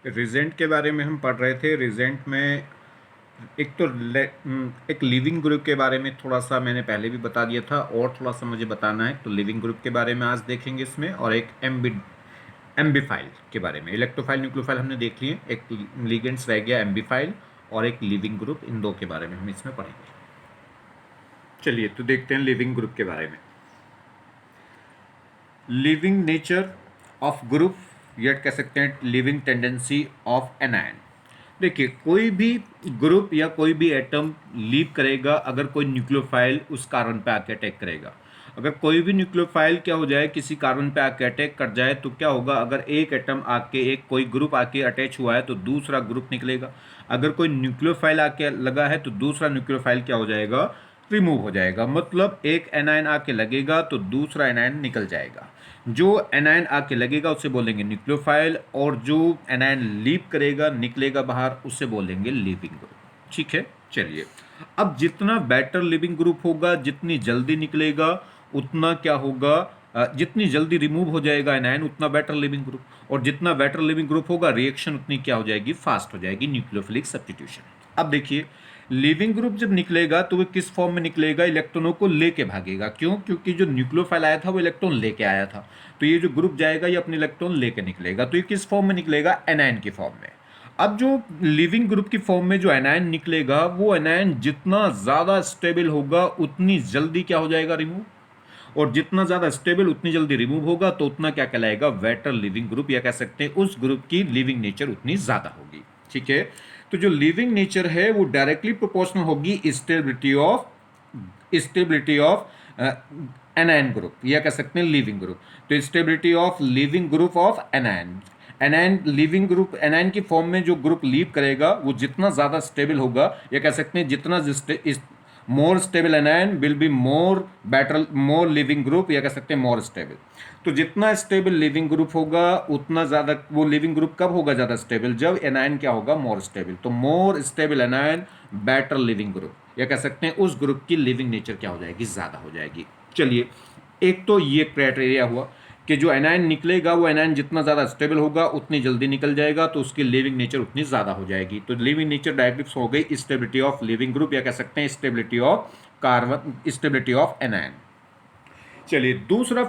Regent के बारे में हम पढ़ रहे थे। रिजेंट में एक तो एक लिविंग ग्रुप के बारे में थोड़ा सा मैंने पहले भी बता दिया था, और थोड़ा सा मुझे बताना है। तो लिविंग ग्रुप के बारे में आज देखेंगे इसमें, और एक एम्बीफाइल के बारे में। इलेक्ट्रोफाइल न्यूक्लियोफाइल हमने देख लिए, एक लिगेंड्स रह गया एम्बीफाइल, और एक लिविंग ग्रुप। इन दो के बारे में हम इसमें पढ़ेंगे। चलिए तो देखते हैं लिविंग ग्रुप के बारे में। लिविंग नेचर ऑफ ग्रुप, या कह सकते हैं लिविंग टेंडेंसी ऑफ एनायन। देखिए, कोई भी ग्रुप या कोई भी एटम लीव करेगा अगर कोई न्यूक्लियोफाइल उस कार्बन पे आके अटैक करेगा। अगर कोई भी न्यूक्लियोफाइल क्या हो जाए, किसी कार्बन पे आके अटैक कर जाए, तो क्या होगा, अगर एक एटम आके एक कोई ग्रुप आके अटैच हुआ है तो दूसरा ग्रुप निकलेगा। अगर कोई न्यूक्लियोफाइल आके लगा है तो दूसरा न्यूक्लियोफाइल क्या हो जाएगा, रिमूव हो जाएगा। मतलब एक एनायन आके लगेगा तो दूसरा एनायन निकल जाएगा। जो एनायन आके लगेगा उसे बोलेंगे न्यूक्लियोफाइल, और जो एनायन लीव करेगा निकलेगा बाहर उसे बोलेंगे लिविंग ग्रुप। ठीक है, चलिए। अब जितना बेटर लिविंग ग्रुप होगा, जितनी जल्दी निकलेगा उतना क्या होगा, जितनी जल्दी रिमूव हो जाएगा एनायन उतना बेटर लिविंग ग्रुप, और जितना बेटर लिविंग ग्रुप होगा रिएक्शन उतनी क्या हो जाएगी, फास्ट हो जाएगी, न्यूक्लियोफिलिक सब्स्टिट्यूशन। अब देखिए, लिविंग ग्रुप जब निकलेगा तो वो किस फॉर्म में निकलेगा, इलेक्ट्रॉनों को लेके भागेगा। क्यों? क्योंकि जो न्यूक्लियोफाइल आया था वो इलेक्ट्रॉन लेके आया था, तो ये जो ग्रुप जाएगा ये अपने इलेक्ट्रॉन लेके निकलेगा। तो ये किस फॉर्म में निकलेगा, एनायन की फॉर्म में। अब जो लिविंग ग्रुप की फॉर्म में जो एनायन निकलेगा, वो एनायन जितना ज्यादा स्टेबल होगा उतनी जल्दी क्या हो जाएगा, रिमूव। और जितना ज्यादा स्टेबल उतनी जल्दी रिमूव होगा तो उतना क्या कहलाएगा, वेटर लिविंग ग्रुप, या कह सकते हैं उस ग्रुप की लिविंग नेचर उतनी ज्यादा होगी। ठीक है, तो जो लिविंग नेचर है वो डायरेक्टली प्रोपोर्शनल होगी स्टेबिलिटी ऑफ एनायन ग्रुप, या कह सकते हैं लिविंग ग्रुप। तो stability of leaving group of anion, anion leaving group, anion की फॉर्म में जो ग्रुप लीव करेगा वो जितना ज्यादा स्टेबल होगा, या कह सकते हैं जितना more stable anion will be more better, more leaving group, या कह सकते हैं मोर स्टेबल। तो जितना स्टेबल लिविंग ग्रुप होगा उतना ज्यादा वो लिविंग ग्रुप कब होगा ज्यादा स्टेबल, जब एनायन क्या होगा, मोर स्टेबल। तो more stable anion better leaving group, या कह सकते हैं उस ग्रुप की लिविंग नेचर क्या हो जाएगी, ज्यादा हो जाएगी। चलिए, एक तो ये क्राइटेरिया हुआ कि जो एनायन निकलेगा वो एनायन जितना ज़्यादा स्टेबल होगा उतनी जल्दी निकल जाएगा, तो उसकी लिविंग नेचर उतनी ज़्यादा हो जाएगी। तो लिविंग नेचर डायरेक्टली हो गई स्टेबिलिटी ऑफ लिविंग ग्रुप, या कह सकते हैं stability of carbon, stability of anion. चलिए, दूसरा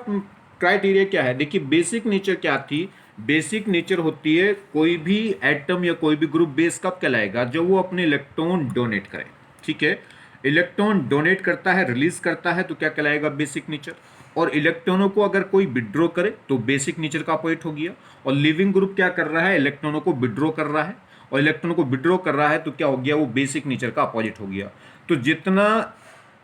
क्राइटेरिया क्या है, देखिए बेसिक नेचर क्या थी। बेसिक नेचर होती है कोई भी एटम या कोई भी ग्रुप बेस कब कहलाएगा, जब वो अपने इलेक्ट्रॉन डोनेट करे। ठीक है, इलेक्ट्रॉन डोनेट करता है, रिलीज करता है, तो क्या कहलाएगा, बेसिक नेचर। और इलेक्ट्रॉनों को अगर कोई विड्रॉ करे तो बेसिक नेचर का अपोजिट हो गया। और लिविंग ग्रुप क्या कर रहा है, इलेक्ट्रॉनों को विड्रॉ कर रहा है, और इलेक्ट्रॉनों को विड्रॉ कर रहा है तो क्या हो गया, वो बेसिक नेचर का अपोजिट हो गया। तो जितना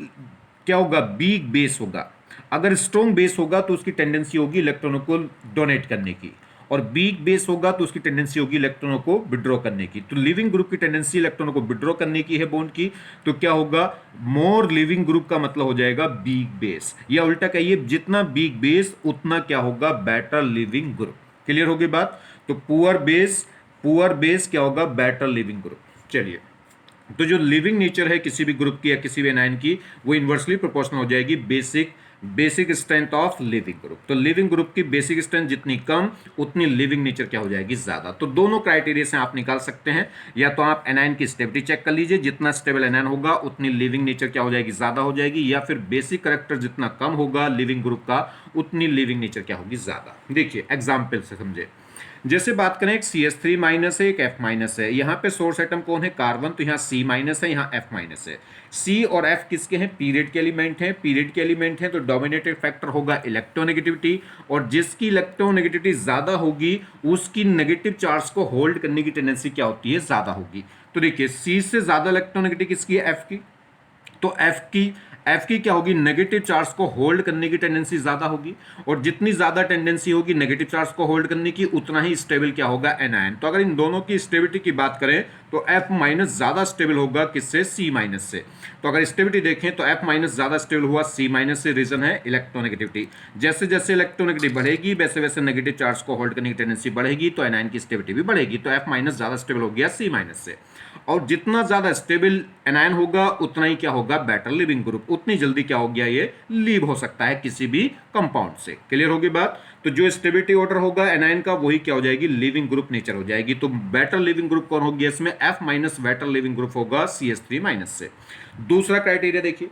क्या होगा, वीक बेस होगा, अगर स्ट्रॉन्ग बेस होगा तो उसकी टेंडेंसी होगी इलेक्ट्रॉनों को डोनेट करने की, और वीक बेस होगा तो उसकी टेंडेंसी होगी इलेक्ट्रॉनों को विड्रॉ करने की। तो लिविंग ग्रुप की टेंडेंसी इलेक्ट्रॉनों को विड्रॉ करने की है, बॉन्ड की। तो क्या होगा, मोर लिविंग ग्रुप का मतलब हो जाएगा वीक बेस, या उल्टा कहिए जितना वीक बेस उतना क्या होगा, बेटर लिविंग ग्रुप। क्लियर होगी बात। तो पुअर बेस क्या होगा, बेटर लिविंग ग्रुप। चलिए, तो जो लिविंग नेचर है किसी भी ग्रुप की या किसी भी एनायन की, वो इनवर्सली प्रोपोर्शनल हो जाएगी basic strength of living group. तो लिविंग ग्रुप की बेसिक स्ट्रेंथ जितनी कम उतनी लिविंग नेचर क्या हो जाएगी, ज्यादा। तो दोनों क्राइटेरिया से आप निकाल सकते हैं, या तो आप एनायन की स्टेबिलिटी चेक कर लीजिए, जितना स्टेबल एनायन होगा उतनी लिविंग नेचर क्या हो जाएगी, ज्यादा हो जाएगी, या फिर बेसिक करेक्टर जितना कम होगा लिविंग ग्रुप का उतनी लिविंग नेचर क्या होगी, ज्यादा। देखिए एग्जाम्पल से समझे, जैसे बात करें एक CH3 माइनस है, एक F माइनस है। यहाँ पे सोर्स एटम कौन है, कार्बन, तो यहाँ C माइनस है, यहाँ F माइनस है। C और F किसके हैं, पीरियड के एलिमेंट हैं। पीरियड के एलिमेंट हैं तो डोमिनेटिंग फैक्टर होगा इलेक्ट्रोनेगेटिविटी, और जिसकी इलेक्ट्रोनेगेटिविटी ज्यादा होगी उसकी नेगेटिव चार्ज को होल्ड करने की टेंडेंसी क्या होती है, ज्यादा होगी। तो देखिए, C से ज्यादा इलेक्ट्रोनेगेटिविटी किसकी है, F की। तो एफ की क्या होगी, नेगेटिव चार्ज को होल्ड करने की टेंडेंसी ज्यादा होगी, और जितनी ज्यादा टेंडेंसी होगी नेगेटिव चार्ज को होल्ड करने की उतना ही स्टेबल क्या होगा, एनायन। तो अगर इन दोनों की स्टेबिलिटी की बात करें तो एफ माइनस ज्यादा स्टेबल होगा किससे, सी माइनस से। तो अगर स्टेबिलिटी देखें तो एफ माइनस ज्यादा स्टेबल हुआ सी माइनस से, रीजन है इलेक्ट्रोनेगेटिविटी। जैसे जैसे इलेक्ट्रोनेगेटिविटी बढ़ेगी वैसे वैसे नेगेटिव चार्ज को होल्ड करने की टेंडेंसी बढ़ेगी, तो एनायन की स्टेबिलिटी भी बढ़ेगी। तो एफ माइनस ज्यादा स्टेबल हो गया सी माइनस से, और जितना ज्यादा स्टेबल एनायन होगा उतना ही क्या होगा, बेटर लिविंग ग्रुप, उतनी जल्दी क्या हो गया, ये लीव हो सकता है किसी भी कंपाउंड से। क्लियर होगी बात। तो जो स्टेबिलिटी ऑर्डर होगा एनायन का वही क्या हो जाएगी, लिविंग ग्रुप नेचर हो जाएगी। तो बेटर लिविंग ग्रुप कौन होगी इसमें, F minus better leaving group होगा CH3 माइनस से। दूसरा क्राइटेरिया देखिए,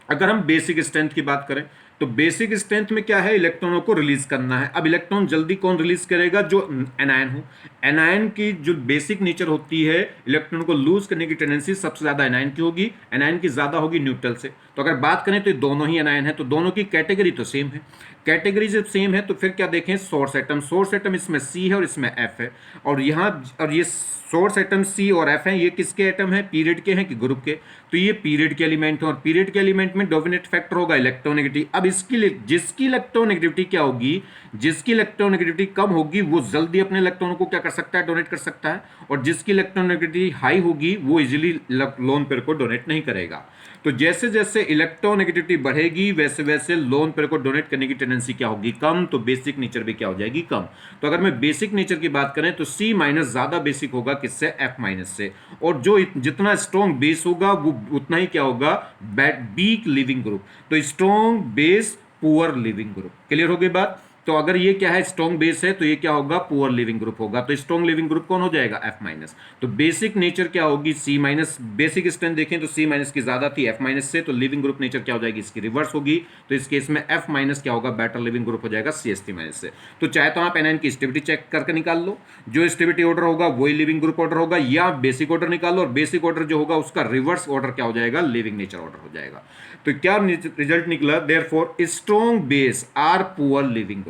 अगर हम बेसिक स्ट्रेंथ की बात करें तो बेसिक स्ट्रेंथ में क्या है, इलेक्ट्रॉनों को रिलीज करना है। अब इलेक्ट्रॉन जल्दी कौन रिलीज करेगा, जो एनायन हो। एनायन की जो बेसिक नेचर होती है, इलेक्ट्रॉन को लूज करने की टेंडेंसी सबसे ज्यादा एनायन की होगी, एनायन की ज्यादा होगी न्यूट्रल से। तो अगर बात करें तो ये दोनों ही एनायन है, तो दोनों की कैटेगरी तो सेम है। कैटेगरी जब सेम है तो फिर क्या देखें, सोर्स एटम। सोर्स एटम इसमें C है और इसमें F है, और यहाँ और ये सोर्स एटम C और F हैं, ये किसके एटम हैं, पीरियड के हैं कि ग्रुप के। तो ये पीरियड के एलिमेंट हैं, और पीरियड के एलिमेंट में डोमिनेट फैक्टर होगा इलेक्ट्रोनेगेटिविटी। अब इसकी जिसकी इलेक्ट्रोनेगेटिविटी क्या होगी, जिसकी इलेक्ट्रोनेगेटिविटी कम होगी वो जल्दी अपने इलेक्ट्रॉनों को क्या कर सकता है, डोनेट कर सकता है, और जिसकी इलेक्ट्रोनेगेटिविटी हाई होगी वो इजीली लोन पेयर को डोनेट नहीं करेगा। तो जैसे जैसे इलेक्ट्रोनेगेटिविटी बढ़ेगी वैसे वैसे लोन पेयर को डोनेट करने की टेंडेंसी क्या होगी, कम। तो बेसिक नेचर भी क्या हो जाएगी, कम। तो अगर मैं बेसिक नेचर की बात करें तो C माइनस ज्यादा बेसिक होगा किससे, F माइनस से। और जो जितना स्ट्रॉन्ग बेस होगा वो उतना ही क्या होगा, वीक लिविंग ग्रुप। तो strong base poor leaving group. Clear हो गई बात। तो अगर ये क्या है, स्ट्रॉन्ग बेस है, तो ये क्या होगा, पुअर लिविंग ग्रुप होगा। तो स्ट्रॉन्ग लिविंग ग्रुप कौन हो जाएगा, F माइनस। तो बेसिक नेचर क्या होगी, C माइनस। बेसिक स्ट्रेंथ देखें तो C माइनस की ज्यादा थी F माइनस से, तो लिविंग ग्रुप नेचर क्या हो जाएगी, इसकी रिवर्स होगी। तो इस केस में F माइनस क्या होगा, बेटर लिविंग ग्रुप हो जाएगा CH3 माइनस से। तो चाहे तो आप एनायन की स्टेबिलिटी चेक करके निकाल लो, जो स्टेबिलिटी ऑर्डर होगा वही लिविंग ग्रुप ऑर्डर होगा, या बेसिक ऑर्डर निकालो और बेसिक ऑर्डर जो होगा उसका रिवर्स ऑर्डर क्या हो जाएगा, लिविंग नेचर ऑर्डर हो जाएगा। तो क्या रिजल्ट निकला, therefore strong base are poor leaving group.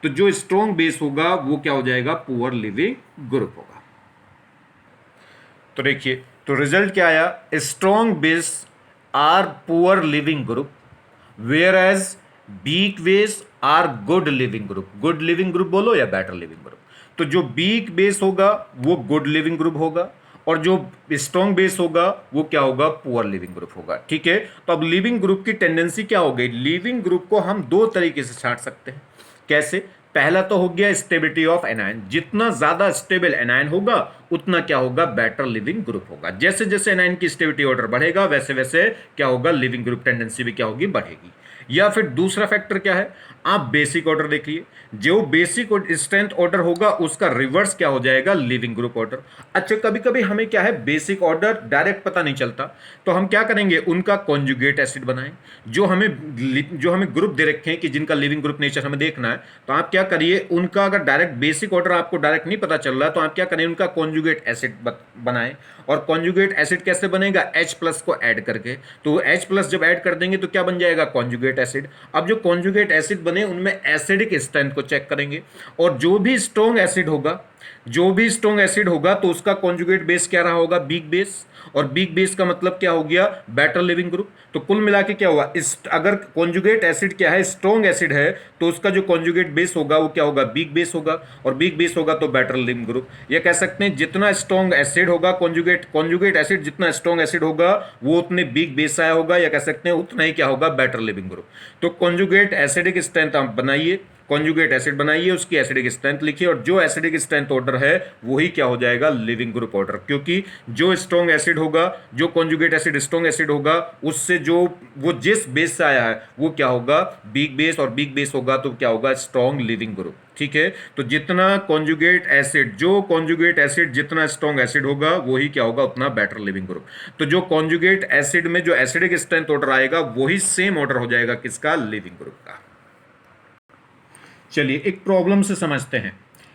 तो जो स्ट्रॉन्ग बेस होगा वो क्या हो जाएगा, पुअर लिविंग ग्रुप होगा। तो देखिए, तो रिजल्ट क्या आया, strong base are poor leaving group, whereas weak base are good leaving group. Good leaving group बोलो या बेटर लिविंग ग्रुप। तो जो वीक बेस होगा वो गुड लिविंग ग्रुप होगा, और जो स्ट्रॉन्ग बेस होगा वो क्या होगा, पुअर लिविंग ग्रुप होगा। ठीक है। तो अब लिविंग ग्रुप की टेंडेंसी क्या हो गई, लिविंग ग्रुप को हम दो तरीके से छांट सकते हैं। कैसे, पहला तो हो गया स्टेबिलिटी ऑफ एनायन। जितना ज्यादा स्टेबल एनायन होगा उतना क्या होगा, बेटर लिविंग ग्रुप होगा। जैसे जैसे एनायन की स्टेबिलिटी ऑर्डर बढ़ेगा वैसे वैसे क्या होगा, लिविंग ग्रुप टेंडेंसी भी क्या होगी, बढ़ेगी। या फिर दूसरा फैक्टर क्या है, आप बेसिक ऑर्डर देखिए, जो बेसिक स्ट्रेंथ ऑर्डर होगा उसका रिवर्स क्या हो जाएगा, लिविंग ग्रुप ऑर्डर। अच्छा, कभी कभी हमें क्या है, बेसिक ऑर्डर डायरेक्ट पता नहीं चलता, तो हम क्या करेंगे, उनका कॉन्जुगेट एसिड बनाएं। जो हमें ग्रुप दे रखे हैं कि जिनका लिविंग ग्रुप नेचर हमें देखना है, तो आप क्या करिए, उनका अगर डायरेक्ट बेसिक ऑर्डर आपको डायरेक्ट नहीं पता चल रहा तो आप क्या करें, उनका कॉन्जुगेट एसिड बनाएं। और कॉन्जुगेट एसिड कैसे बनेगा, H प्लस को ऐड करके। तो H प्लस जब ऐड कर देंगे तो क्या बन जाएगा, कॉन्जुगेट एसिड। अब जो कॉन्जुगेट एसिड बने उनमें एसिडिक स्ट्रेंथ को चेक करेंगे, और जो भी स्ट्रॉन्ग एसिड होगा तो उसका कॉन्जुगेट बेस क्या रहा होगा, वीक बेस। और वीक बेस का मतलब क्या हो गया, बेटर लिविंग ग्रुप। तो कुल मिला के क्या हुआ, अगर कॉन्जुगेट एसिड क्या है, स्ट्रॉन्ग एसिड है, तो उसका जो कॉन्जुगेट बेस होगा वो क्या होगा, वीक बेस होगा, और वीक बेस होगा तो बेटर लिविंग ग्रुप। ये कह सकते हैं जितना स्ट्रॉन्ग एसिड होगा, कॉन्जुगेट एसिड जितना स्ट्रॉन्ग एसिड होगा वो उतने वीक बेस आया होगा, या कह सकते हैं उतना ही क्या होगा, बेटर लिविंग ग्रुप। तो कॉन्जुगेट एसिडिक स्ट्रेंथ आप बनाइए, कॉन्जुगेट एसिड बनाइए, उसकी एसिडिक स्ट्रेंथ लिखिए, और जो एसिडिक स्ट्रेंथ ऑर्डर है वही क्या हो जाएगा, लिविंग ग्रुप ऑर्डर। क्योंकि जो स्ट्रॉन्ग एसिड होगा, जो कॉन्जुगेट एसिड स्ट्रॉन्ग एसिड होगा, उससे जो वो जिस बेस से आया है वो क्या होगा, वीक बेस, और वीक बेस होगा तो क्या होगा, स्ट्रॉन्ग लिविंग ग्रुप। ठीक है। तो जितना कॉन्जुगेट एसिड, जो कॉन्जुगेट एसिड जितना स्ट्रॉन्ग एसिड होगा वही क्या होगा, उतना बेटर लिविंग ग्रुप। तो जो कॉन्जुगेट एसिड में जो एसिडिक स्ट्रेंथ ऑर्डर आएगा वही सेम ऑर्डर हो जाएगा किसका, लिविंग ग्रुप का। चलिए एक प्रॉब्लम से समझते हैं।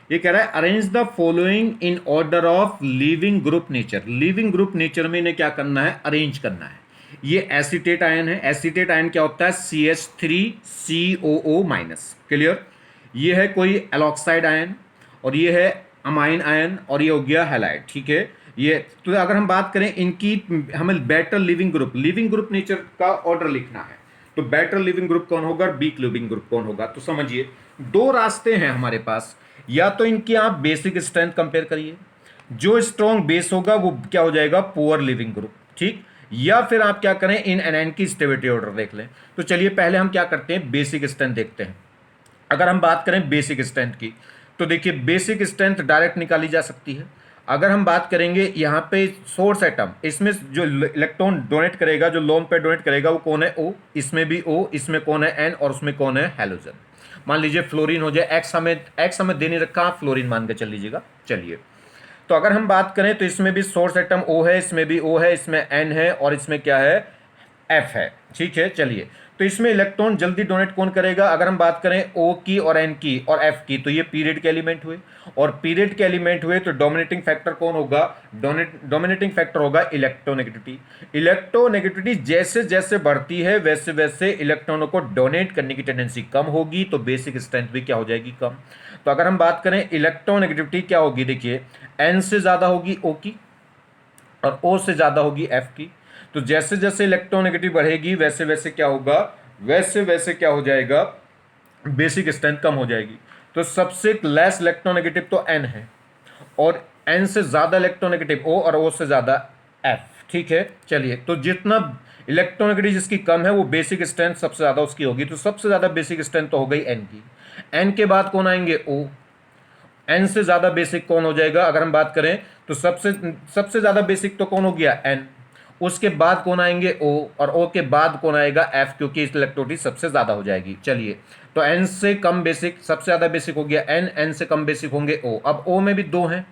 ये कह रहा है arrange the following in order of leaving group nature. Leaving group nature में इन्हें क्या करना है, अरेंज करना है। ये एसीटेट आयन है। एसीटेट आयन क्या होता है, CH3COO माइनस। क्लियर। ये है कोई एलॉक्साइड आयन, और ये है अमाइन आयन, और ये हो गया हैलाइड। ठीक है। ये तो अगर हम बात करें इनकी, हमें बेटर लिविंग ग्रुप नेचर का ऑर्डर लिखना है, तो बेटर लिविंग ग्रुप कौन होगा, वीक लिविंग ग्रुप कौन होगा। तो समझिए दो रास्ते हैं हमारे पास, या तो इनकी आप बेसिक स्ट्रेंथ कंपेयर करिए, जो स्ट्रॉन्ग बेस होगा वो क्या हो जाएगा, पुअर लिविंग ग्रुप। ठीक। या फिर आप क्या करें, इन एनायन की स्टेबिलिटी ऑर्डर देख लें। तो चलिए पहले हम क्या करते हैं, बेसिक स्ट्रेंथ देखते हैं। अगर हम बात करें बेसिक स्ट्रेंथ की, तो देखिए बेसिक स्ट्रेंथ डायरेक्ट निकाली जा सकती है। अगर हम बात करेंगे यहाँ पे सोर्स एटम, इसमें जो इलेक्ट्रॉन डोनेट करेगा, जो लोन पे डोनेट करेगा वो कौन है, O। इसमें भी O, इसमें कौन है N, और उसमें कौन है, हैलोजन। मान लीजिए फ्लोरीन हो जाए, एक्स हमें दे नहीं रखा, आप फ्लोरीन मान के चल लीजिएगा। चलिए, तो अगर हम बात करें तो इसमें भी सोर्स एटम O है, इसमें भी O है, इसमें N है और इसमें क्या है, F है। ठीक है, चलिए, तो इसमें इलेक्ट्रॉन जल्दी डोनेट कौन करेगा? अगर हम बात करें O की और N की और F की, तो ये पीरियड के एलिमेंट हुए, और पीरियड के एलिमेंट हुए तो डोमिनेटिंग फैक्टर कौन होगा? डोमिनेटिंग फैक्टर होगा इलेक्ट्रोनेगेटिविटी। इलेक्ट्रोनेगेटिविटी जैसे जैसे बढ़ती है वैसे वैसे इलेक्ट्रॉनों को डोनेट करने की टेंडेंसी कम होगी, तो बेसिक स्ट्रेंथ भी क्या हो जाएगी? कम। तो अगर हम बात करें इलेक्ट्रोनेगेटिविटी क्या होगी, देखिए N से ज्यादा होगी O की और O से ज्यादा होगी F की। तो जैसे जैसे इलेक्ट्रोनेगेटिव बढ़ेगी वैसे वैसे क्या होगा, वैसे वैसे क्या हो जाएगा, बेसिक स्ट्रेंथ कम हो जाएगी। तो सबसे लेस इलेक्ट्रोनेगेटिव तो N है, और N से ज्यादा इलेक्ट्रोनेगेटिव O और O से ज्यादा F। ठीक है, चलिए, तो जितना इलेक्ट्रोनेगेटिव जिसकी कम है वो बेसिक स्ट्रेंथ सबसे ज्यादा उसकी होगी, तो सबसे ज्यादा बेसिक स्ट्रेंथ तो हो गई N की। N के बाद कौन आएंगे? O। N से ज्यादा बेसिक कौन हो जाएगा? अगर हम बात करें तो सबसे सबसे ज्यादा बेसिक तो कौन हो गया? N। उसके बाद कौन आएंगे? O, और O के बाद कौन आएगा? F, क्योंकि इस इलेक्ट्रोनिटी सबसे ज्यादा हो जाएगी। चलिए, तो N से कम बेसिक, सबसे ज्यादा बेसिक हो गया N, N से कम बेसिक होंगे O। अब O में भी दो हैं,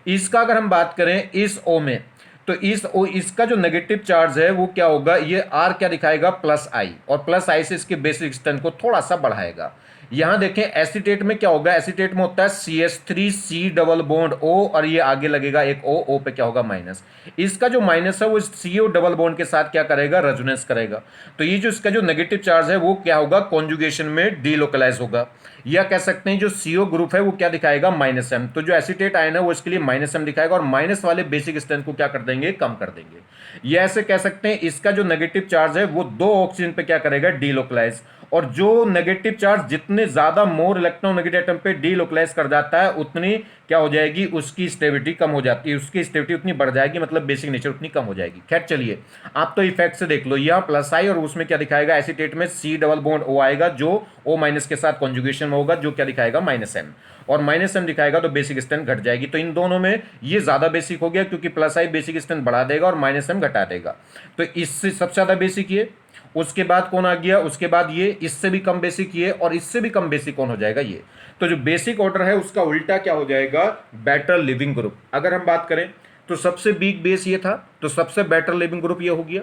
इसका अगर हम बात करें इस O में, तो इस O, इसका जो नेगेटिव चार्ज है वो क्या होगा? ये R क्या दिखाएगा? प्लस आई, और प्लस आई से इसके बेसिक स्ट्रेंथ को थोड़ा सा बढ़ाएगा। यहां देखें एसीटेट में क्या होगा? एसीटेट में होता है CH3C डबल बॉन्ड O, और ये आगे लगेगा एक O पे क्या होगा? माइनस। इसका जो माइनस है वो CO डबल बॉन्ड के साथ क्या करेगा? रेजोनेंस करेगा। तो ये जो इसका जो नेगेटिव चार्ज है वो क्या होगा? कॉन्जुगेशन में डीलोकलाइज होगा, या कह सकते हैं जो CO ग्रुप है वो क्या दिखाएगा? -M। तो जो एसीटेट आयन है वो इसके लिए -M दिखाएगा, और माइनस वाले बेसिक स्ट्रेंथ को क्या कर देंगे? कम कर देंगे। ये ऐसे कह सकते हैं इसका जो नेगेटिव चार्ज है वो दो ऑक्सीजन पे क्या करेगा? डीलोकलाइज। और जो नेगेटिव चार्ज जितने ज्यादा मोर इलेक्ट्रोनेगेटिव एटम पे डीलोकलाइज कर जाता है उतनी क्या हो जाएगी? उसकी स्टेबिलिटी कम हो जाती है, उसकी स्टेबिलिटी उतनी बढ़ जाएगी, मतलब बेसिक नेचर उतनी कम हो जाएगी। खैर चलिए, आप तो इफेक्ट से देख लो, यहाँ प्लस आई और उसमें क्या दिखाएगा? एसीटेट में C डबल बॉन्ड O आएगा जो O माइनस के साथ कॉन्जुगेशन में होगा, जो क्या दिखाएगा? -M, और -M दिखाएगा तो बेसिक स्ट्रेंथ घट जाएगी। तो इन दोनों में ये ज्यादा बेसिक हो गया, क्योंकि प्लस आई बेसिक स्ट्रेंथ बढ़ा देगा और -M घटा देगा। तो इससे सबसे ज्यादा बेसिक ये, उसके बाद कौन आ गया? उसके बाद ये, इससे भी कम बेसिक ये, और इससे भी कम बेसिक कौन हो जाएगा? ये। तो जो बेसिक ऑर्डर है उसका उल्टा क्या हो जाएगा? Better leaving group. अगर हम बात करें तो सबसे वीक बेस ये था, तो सबसे बेटर लिविंग ग्रुप ये हो गया,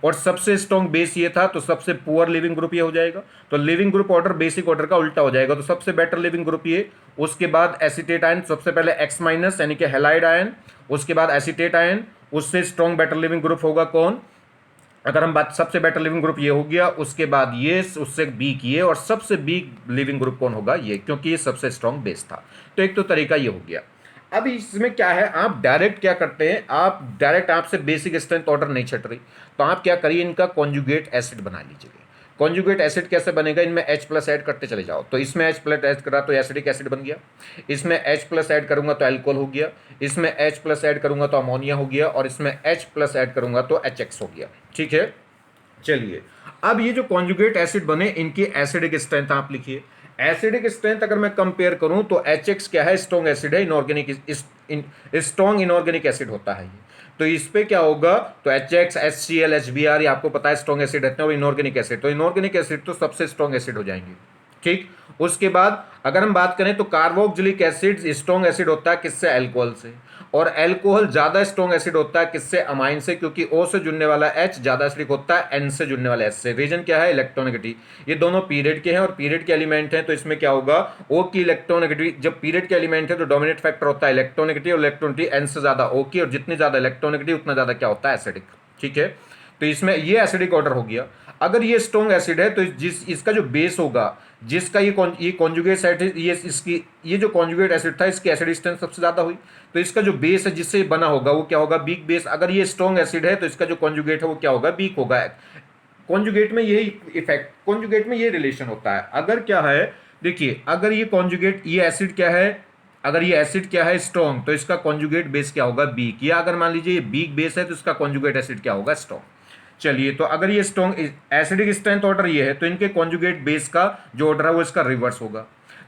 और सबसे स्ट्रॉन्ग बेस ये था, तो सबसे पुअर लिविंग ग्रुप ये हो जाएगा। तो leaving group order basic order का उल्टा हो जाएगा। तो सबसे बेटर लिविंग ग्रुप ये, उसके बाद एसीटेट आयन, सबसे पहले X माइनस यानी कि हैलाइड आयन, उसके बाद एसीटेट आयन, उससे स्ट्रॉन्ग बेटर लिविंग ग्रुप होगा कौन? अगर हम बात, सबसे बेटर लिविंग ग्रुप ये हो गया, उसके बाद ये, उससे वीक ये, और सबसे वीक लिविंग ग्रुप कौन होगा? ये, क्योंकि ये सबसे स्ट्रॉन्ग बेस था। तो एक तो तरीका ये हो गया। अब इसमें क्या है, आप डायरेक्ट क्या करते हैं, आप डायरेक्ट, आपसे बेसिक स्ट्रेंथ ऑर्डर नहीं छट रही, तो आप क्या करिए, इनका कॉन्जुगेट एसिड बना लीजिए। कॉन्जुगेट एसिड कैसे बनेगा? इनमें H प्लस ऐड करते चले जाओ, तो इसमें H प्लस ऐड करा तो एसिडिक एसिड बन गया, इसमें H प्लस ऐड करूंगा तो अल्कोहल हो गया, इसमें H प्लस ऐड करूंगा तो अमोनिया हो गया, और इसमें H प्लस ऐड करूंगा तो HX हो गया। ठीक है, चलिए, अब ये जो कॉन्जुगेट एसिड बने इनकी एसिडिक स्ट्रेंथ आप लिखिए। एसिडिक स्ट्रेंथ अगर मैं कंपेयर करूं तो HX क्या है? स्ट्रॉन्ग एसिड है, इनऑर्गेनिक, स्ट्रॉन्ग इनऑर्गेनिक एसिड होता है ये। तो इस पे क्या होगा? तो HX, HCl, HBr, ये आपको पता है स्ट्रॉन्ग एसिड रहते हैं, और इनऑर्गेनिक एसिड, तो इनऑर्गेनिक एसिड तो सबसे स्ट्रॉन्ग एसिड हो जाएंगे। ठीक, उसके बाद अगर हम बात करें तो कार्बोक्सिलिक एसिड स्ट्रॉन्ग एसिड होता है किससे? अल्कोहल से, और अल्कोहल ज्यादा स्ट्रॉन्ग एसिड होता है किससे? अमाइन से, क्योंकि O से जुड़ने वाला H ज्यादा एसिडिक होता है N से जुड़ने वाला H से। रीजन क्या है? इलेक्ट्रोनेगेटिव। ये दोनों पीरियड के हैं और पीरियड के एलिमेंट हैं, तो इसमें क्या होगा? O की इलेक्ट्रोनेगेटिव, जब पीरियड के एलिमेंट है तो डोमिनेट फैक्टर होता है इलेक्ट्रोनेगेटिव, और इलेक्ट्रोनेगेटिव N से ज्यादा O की, और जितनी ज्यादा इलेक्ट्रोनेगेटिव उतना ज्यादा क्या होता है? एसिडिक। ठीक है, तो इसमें ये एसिडिक ऑर्डर हो गया। अगर ये स्ट्रॉन्ग एसिड है तो जिस इसका जो बेस होगा, जिसका ये कॉन्जुगेट एसिड, ये जो कॉन्जुगेट एसिड था इसकी एसिडिक स्ट्रेंथ सबसे ज्यादा हुई, तो इसका जो बेस है जिससे बना होगा वो क्या होगा? Weak base. अगर ये स्ट्रॉन्ग एसिड है तो इसका जो कॉन्जुगेट है वो क्या होगा? वीक होगा। कॉन्जुगेट में यही इफेक्ट, कॉन्जुगेट में ये रिलेशन होता है। अगर क्या है, देखिए, अगर ये कॉन्जुगेट, ये एसिड क्या है, अगर ये एसिड क्या है? स्ट्रॉन्ग, तो इसका कॉन्जुगेट बेस क्या होगा? वीक। या अगर मान लीजिए ये वीक बेस है तो इसका कॉन्जुगेट एसिड क्या होगा? स्ट्रॉन्ग। चलिए, तो अगर ये स्ट्रॉन्ग एसिडिक स्ट्रेंथ ऑर्डर ये है तो इनके कॉन्जुगेट बेस का जो ऑर्डर है वो इसका रिवर्स होगा।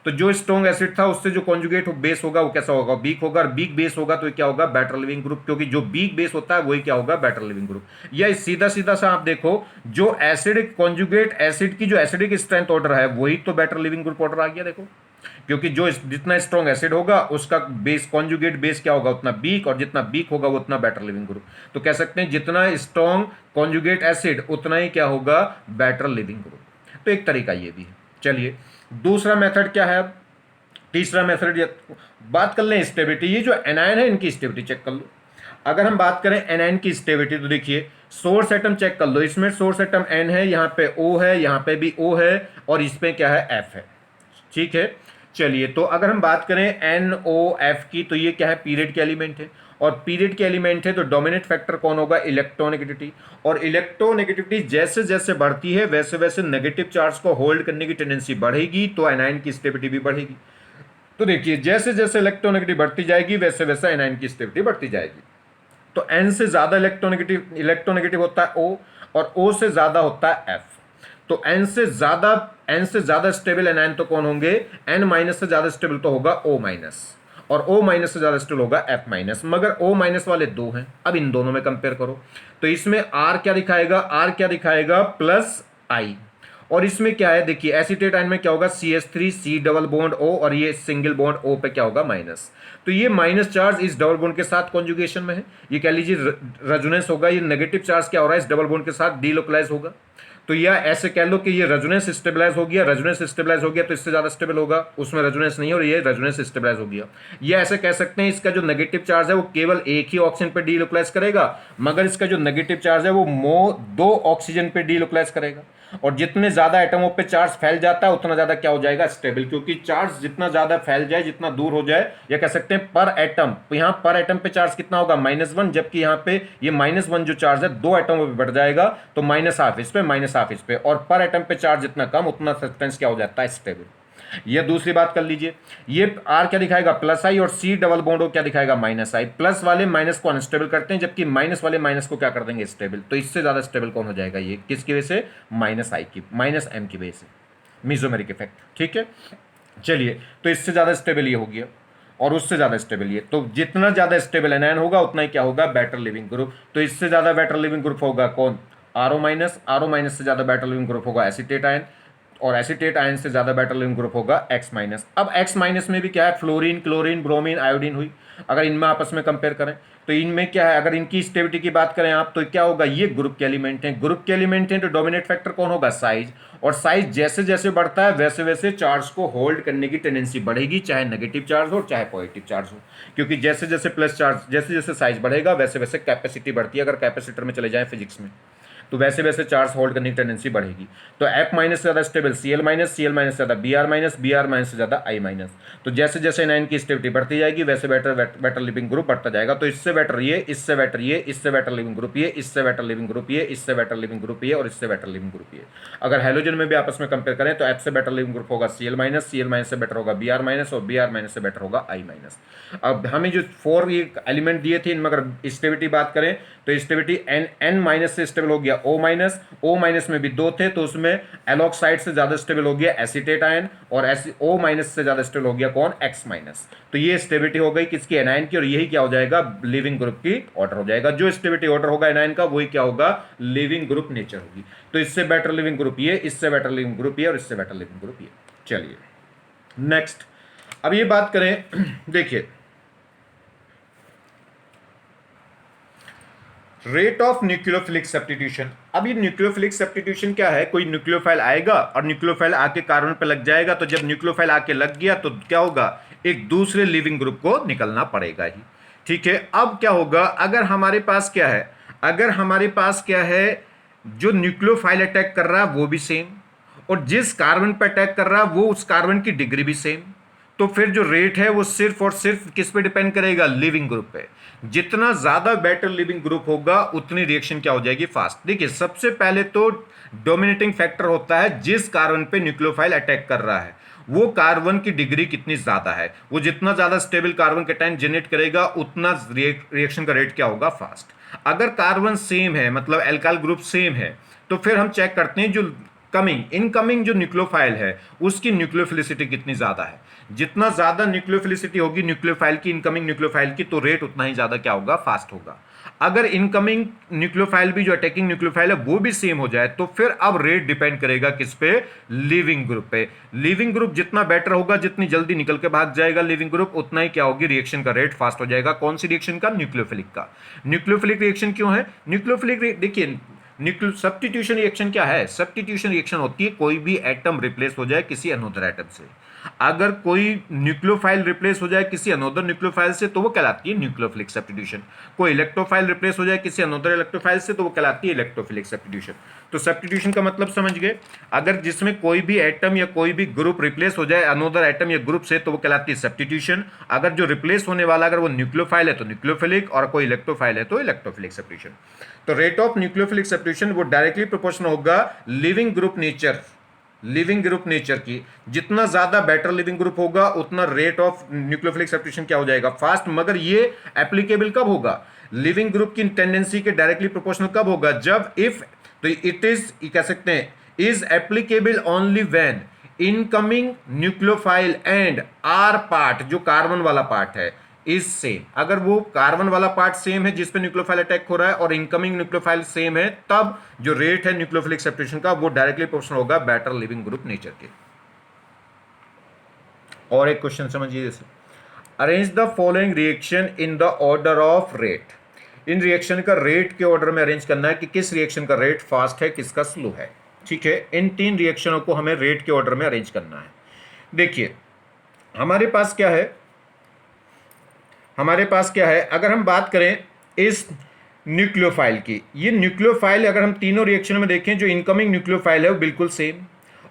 तो जो स्ट्रॉन्ग एसिड था उससे जो कॉन्जुगेट बेस होगा वो कैसा होगा, वीक होगा, और वीक बेस होगा तो क्या होगा, बेटर लिविंग ग्रुप, क्योंकि जो वीक बेस होता है वही क्या होगा, बेटर लिविंग ग्रुप। या सीधा सीधा सा आप देखो, जो एसिड कॉन्जुगेट एसिड की जो एसिडिक स्ट्रेंथ ऑर्डर है वही तो बेटर लिविंग ग्रुप ऑर्डर आ गया, देखो, क्योंकि जो जितना स्ट्रॉन्ग एसिड होगा उसका बेस कॉन्जुगेट बेस क्या होगा, उतना वीक, और जितना वीक होगा वो उतना बेटर लिविंग ग्रुप। तो कह सकते हैं जितना स्ट्रॉन्ग कॉन्जुगेट एसिड उतना ही क्या होगा, बेटर लिविंग ग्रुप। तो एक तरीका ये भी है। चलिए दूसरा मेथड क्या है, तीसरा मेथड बात कर लें स्टेबिलिटी। ये जो एनायन है इनकी स्टेबिलिटी चेक कर लो। अगर हम बात करें एनायन की स्टेबिलिटी तो देखिए सोर्स एटम चेक कर लो, इसमें सोर्स एटम एन है, यहाँ पे ओ है, यहाँ पे भी ओ है, और इसमें क्या है, एफ है। ठीक है, चलिए तो अगर हम बात करें एन ओ एफ की तो ये क्या है, पीरियड के एलिमेंट है, और पीरियड के एलिमेंट है तो डोमिनेंट फैक्टर कौन होगा, इलेक्ट्रोनेगेटिविटी। और इलेक्ट्रोनेगेटिविटी जैसे जैसे बढ़ती है वैसे वैसे नेगेटिव चार्ज को होल्ड करने की टेंडेंसी बढ़ेगी, तो एनायन की स्टेबिलिटी भी बढ़ेगी। तो देखिए जैसे जैसे इलेक्ट्रोनेगेटिव बढ़ती जाएगी वैसे वैसे एनायन की स्टेबिलिटी बढ़ती जाएगी। तो एन से ज्यादा इलेक्ट्रोनेगेटिव होता है ओ, और ओ से ज्यादा होता है एफ। तो एन से ज्यादा स्टेबल एनायन तो कौन होंगे, एन माइनस से ज्यादा स्टेबल तो होगा ओ माइनस, और ओ माइनस से ज्यादा स्टेबल होगा एफ माइनस। मगर ओ माइनस वाले दो हैं, अब इन दोनों में कंपेयर करो तो इसमें आर क्या दिखाएगा, आर क्या दिखाएगा, प्लस आई। और इसमें क्या है, देखिए एसीटेट आयन में क्या होगा, CH3 C double bond O, और ये सिंगल बॉन्ड O पे क्या होगा, माइनस। तो ये माइनस चार्ज इस डबल बॉन्ड के साथ कॉन्जुगेशन में है, ये कह लीजिए रेजोनेंस होगा। ये नेगेटिव चार्ज क्या हो रहा है, इस डबल बॉन्ड के साथ डीलोकलाइज होगा। तो या ऐसे कह लो कि ये रेजोनेंस स्टेबलाइज हो गया, रेजोनेंस स्टेबलाइज हो गया तो इससे ज्यादा स्टेबल होगा, उसमें रेजोनेंस नहीं है और ये रेजोनेंस स्टेबलाइज हो गया। ये ऐसे कह सकते हैं इसका जो नेगेटिव चार्ज है वो केवल एक ही ऑक्सीजन पे डीलोकलाइज करेगा, मगर इसका जो नेगेटिव चार्ज है वो दो ऑक्सीजन पे डीलोकलाइज करेगा। और जितने ज्यादा एटमों पे चार्ज फैल जाता है उतना ज्यादा क्या हो जाएगा, स्टेबल, क्योंकि चार्ज जितना ज्यादा फैल जाए, जितना दूर हो जाए, या कह सकते हैं पर एटम, यहाँ पर एटम पे चार्ज कितना होगा, -1, जबकि यहाँ पे ये -1 जो चार्ज है दो एटमों पे बढ़ जाएगा तो -½ इस पे, -½ इस पे, और पर एटम पे चार्ज जितना कम उतना सब्सटेंस क्या हो जाता है, स्टेबल। ये दूसरी बात कर लीजिए, ये आर क्या दिखाएगा, +I, और सी डबल बॉन्ड क्या दिखाएगा, -I। प्लस वाले माइनस को अनस्टेबल करते हैं, जबकि माइनस वाले माइनस को क्या कर देंगे, स्टेबल। तो इससे ज्यादा स्टेबल कौन हो जाएगा, ये किसकी वजह से, -I की, -M की वजह से, मीजोमेरिक इफेक्ट। ठीक है, चलिए तो इससे ज्यादा स्टेबल ये हो गया, और उससे ज्यादा स्टेबल ये। तो जितना ज्यादा स्टेबल एनायन होगा उतना ही क्या होगा, बेटर लिविंग ग्रुप। तो इससे ज्यादा बेटर लिविंग ग्रुप होगा कौन, RO-, से ज्यादा बेटर लिविंग ग्रुप होगा एसीटेट आयन, और एसीटेट आयन से ज्यादा बेटर लिविंग ग्रुप होगा X-। अब X- में भी क्या है, फ्लोरीन, क्लोरीन, ब्रोमीन, आयोडीन हुई। अगर इनमें आपस में कंपेयर करें तो इनमें क्या है, अगर इनकी स्टेबिलिटी की बात करें आप तो क्या होगा, ये ग्रुप के एलिमेंट हैं, ग्रुप के एलिमेंट हैं तो डोमिनेट फैक्टर कौन होगा, साइज। और साइज जैसे जैसे बढ़ता है वैसे वैसे चार्ज को होल्ड करने की टेंडेंसी बढ़ेगी, चाहे नेगेटिव चार्ज हो चाहे पॉजिटिव चार्ज हो, क्योंकि जैसे जैसे प्लस चार्ज, जैसे जैसे साइज बढ़ेगा वैसे वैसे कैपेसिटी बढ़ती है। अगर कैपेसिटर में चले जाएं फिजिक्स में तो वैसे वैसे चार्ज होल्ड करने की टेंडेंसी बढ़ेगी। तो F- से ज्यादा स्टेबल Cl-, Cl- से ज्यादा Br-, Br- से ज्यादा I-। तो जैसे जैसे एनायन की स्टेबिलिटी बढ़ती जाएगी वैसे बेटर लिविंग ग्रुप बढ़ता जाएगा। तो इससे बेटर ये, इससे बेटर ये, इससे बेटर लिविंग ग्रुप ये, इससे बेटर लिविंग ग्रुप ये, इससे बेटर लिविंग ग्रुप ये, और इससे बेटर लिविंग ग्रुप ये। अगर हेलोजन में भी आपस में कंपेयर करें तो F से बेटर लिविंग ग्रुप होगा Cl-, Cl- से बेटर होगा Br-, और Br- से बेटर होगा I-। अब हमें जो 4 एलिमेंट दिए थे इनमें अगर स्टेबिलिटी बात करें तो स्टेबिलिटी N- से स्टेबल हो गया O-, में भी दो थे तो उसमें एलॉक्साइड से ज्यादा स्टेबल हो गया एसीटेट आयन, और O- से ज्यादा स्टेबल हो गया कौन, X-। तो ये स्टेबिलिटी हो गई किसकी, एनायन की, और यही क्या हो जाएगा, लिविंग ग्रुप की ऑर्डर हो जाएगा। जो स्टेबिलिटी ऑर्डर होगा एनायन का वही क्या होगा, लिविंग ग्रुप नेचर होगी। तो इससे बेटर लिविंग ग्रुप ये, इससे बेटर लिविंग ग्रुप ये, और इससे बेटर लिविंग ग्रुप ये। चलिए नेक्स्ट, अब ये बात करें देखिए रेट ऑफ न्यूक्लियोफिलिक सब्स्टिट्यूशन। अब ये न्यूक्लियोफिलिक सब्स्टिट्यूशन क्या है, कोई न्यूक्लियोफाइल आएगा और न्यूक्लियोफाइल आके कार्बन पे लग जाएगा, तो जब न्यूक्लियोफाइल आके लग गया तो क्या होगा, एक दूसरे लिविंग ग्रुप को निकलना पड़ेगा ही। ठीक है, अब क्या होगा, अगर हमारे पास क्या है, अगर हमारे पास क्या है, जो न्यूक्लियोफाइल अटैक कर रहा है वो भी सेम, और जिस कार्बन पर अटैक कर रहा है वो उस कार्बन की डिग्री भी सेम, तो फिर जो रेट है वो सिर्फ और सिर्फ किस पे डिपेंड करेगा, लिविंग ग्रुप पे। जितना ज्यादा बेटर लिविंग ग्रुप होगा उतनी रिएक्शन क्या हो जाएगी, फास्ट। देखिए सबसे पहले तो डोमिनेटिंग फैक्टर होता है जिस कार्बन पे न्यूक्लियोफाइल अटैक कर रहा है वो कार्बन की डिग्री कितनी ज्यादा है, वो जितना ज्यादा स्टेबल कार्बन कैटायन जनरेट करेगा उतना रिएक्शन का रेट क्या होगा, फास्ट। अगर कार्बन सेम है, मतलब एल्काइल ग्रुप सेम है, तो फिर हम चेक करते हैं जो कमिंग इनकमिंग जो न्यूक्लियोफाइल है उसकी न्यूक्लियोफिलिसिटी कितनी ज्यादा है। जितना ज्यादा न्यूक्लियोफिलिसिटी होगी न्यूक्लियोफाइल की, इनकमिंग न्यूक्लियोफाइल की, तो रेट उतना ही ज्यादा क्या होगा, फास्ट होगा। अगर इनकमिंग न्यूक्लियोफाइल भी जो अटैकिंग न्यूक्लियोफाइल है वो भी सेम हो जाए तो फिर अब रेट डिपेंड करेगा किस पे, लिविंग ग्रुप पे। लिविंग ग्रुप जितना बेटर होगा, जितनी जल्दी निकल के भाग जाएगा लिविंग ग्रुप, उतना ही क्या होगी, रिएक्शन का रेट फास्ट हो जाएगा। कौन सी रिएक्शन का, न्यूक्लियोफिलिक का। न्यूक्लियोफिलिक रिएक्शन क्यों है, न्यूक्लियोफिलिक देखिए सब्स्टिट्यूशन रिएक्शन क्या है, सब्स्टिट्यूशन रिएक्शन होती है कोई भी एटम रिप्लेस हो जाए किसी अनोदर एटम से। अगर कोई न्यूक्लियोफाइल रिप्लेस हो जाए किसी अनोदर न्यूक्लियोफाइल से तो वो कहलाती है न्यूक्लियोफिलिक सब्स्टिट्यूशन। कोई इलेक्ट्रोफाइल रिप्लेस हो जाए किसी अनोदर इलेक्ट्रोफाइल से तो वो कहलाती है इलेक्ट्रोफिलिक सब्स्टिट्यूशन। तो सब्स्टिट्यूशन का मतलब समझ गए, अगर जिसमें कोई भी एटम या कोई भी ग्रुप रिप्लेस हो जाए अनोदर एटम या ग्रुप से तो वो कहलाती है सब्स्टिट्यूशन। अगर जो रिप्लेस होने वाला अगर वो न्यूक्लियोफाइल है तो न्यूक्लियोफिलिक, और कोई इलेक्ट्रोफाइल है तो इलेक्ट्रोफिलिक सब्स्टिट्यूशन। तो रेट ऑफ न्यूक्लियोफिलिक सब्स्टिट्यूशन वो डायरेक्टली प्रोपोर्शनल होगा leaving group nature, leaving group nature की। जितना ज्यादा बेटर लिविंग ग्रुप होगा उतना रेट ऑफ न्यूक्लियोफिलिक सब्स्टिट्यूशन क्या हो जाएगा, फास्ट। मगर ये एप्लीकेबल कब होगा, लिविंग ग्रुप की टेंडेंसी के डायरेक्टली प्रोपोर्शनल कब होगा, जब इफ, तो इट इज कह सकते हैं is applicable only when incoming nucleophile and R part, जो कार्बन वाला पार्ट है, इज सेम। अगर वो कार्बन वाला पार्ट सेम है जिसपे न्यूक्लियोफाइल अटैक हो रहा है और इनकमिंग न्यूक्लियोफाइल सेम है, तब जो रेट है न्यूक्लियोफिलिक सब्स्टिट्यूशन का वो डायरेक्टली प्रोपोर्शनल होगा बेटर लिविंग ग्रुप नेचर के। और एक क्वेश्चन समझिए जैसे, arrange the following reaction in the order of rate. In reaction का रेट के ऑर्डर में अरेंज करना है कि किस रिएक्शन का रेट फास्ट है, किसका स्लो है। ठीक है, इन तीन रिएक्शनों को हमें रेट के ऑर्डर में अरेंज करना है। देखिए हमारे पास क्या है, हमारे पास क्या है, अगर हम बात करें इस न्यूक्लियोफाइल की, ये न्यूक्लियोफाइल अगर हम तीनों रिएक्शन में देखें, जो इनकमिंग न्यूक्लियोफाइल है वो बिल्कुल सेम,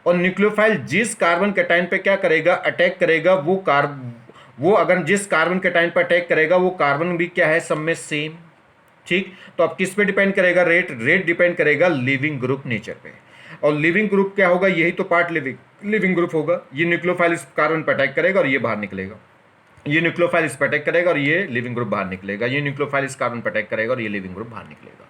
और न्यूक्लियोफाइल जिस कार्बन कैटायन पे क्या करेगा, अटैक करेगा, वो अगर जिस कार्बन कैटायन पर अटैक करेगा वो कार्बन भी क्या है, सब में सेम। ठीक, तो अब किस पे डिपेंड करेगा रेट, रेट डिपेंड करेगा लिविंग ग्रुप नेचर पे। और लिविंग ग्रुप क्या होगा, यही तो पार्ट लिविंग ग्रुप होगा। ये न्यूक्लियोफाइल इस कार्बन पर अटैक करेगा और ये बाहर निकलेगा, ये न्यूक्लियोफाइल इस पर अटैक करेगा और ये लिविंग ग्रुप बाहर निकलेगा, ये न्यूक्लियोफाइल इस कार्बन पर अटैक करेगा और ये लिविंग ग्रुप बाहर निकलेगा।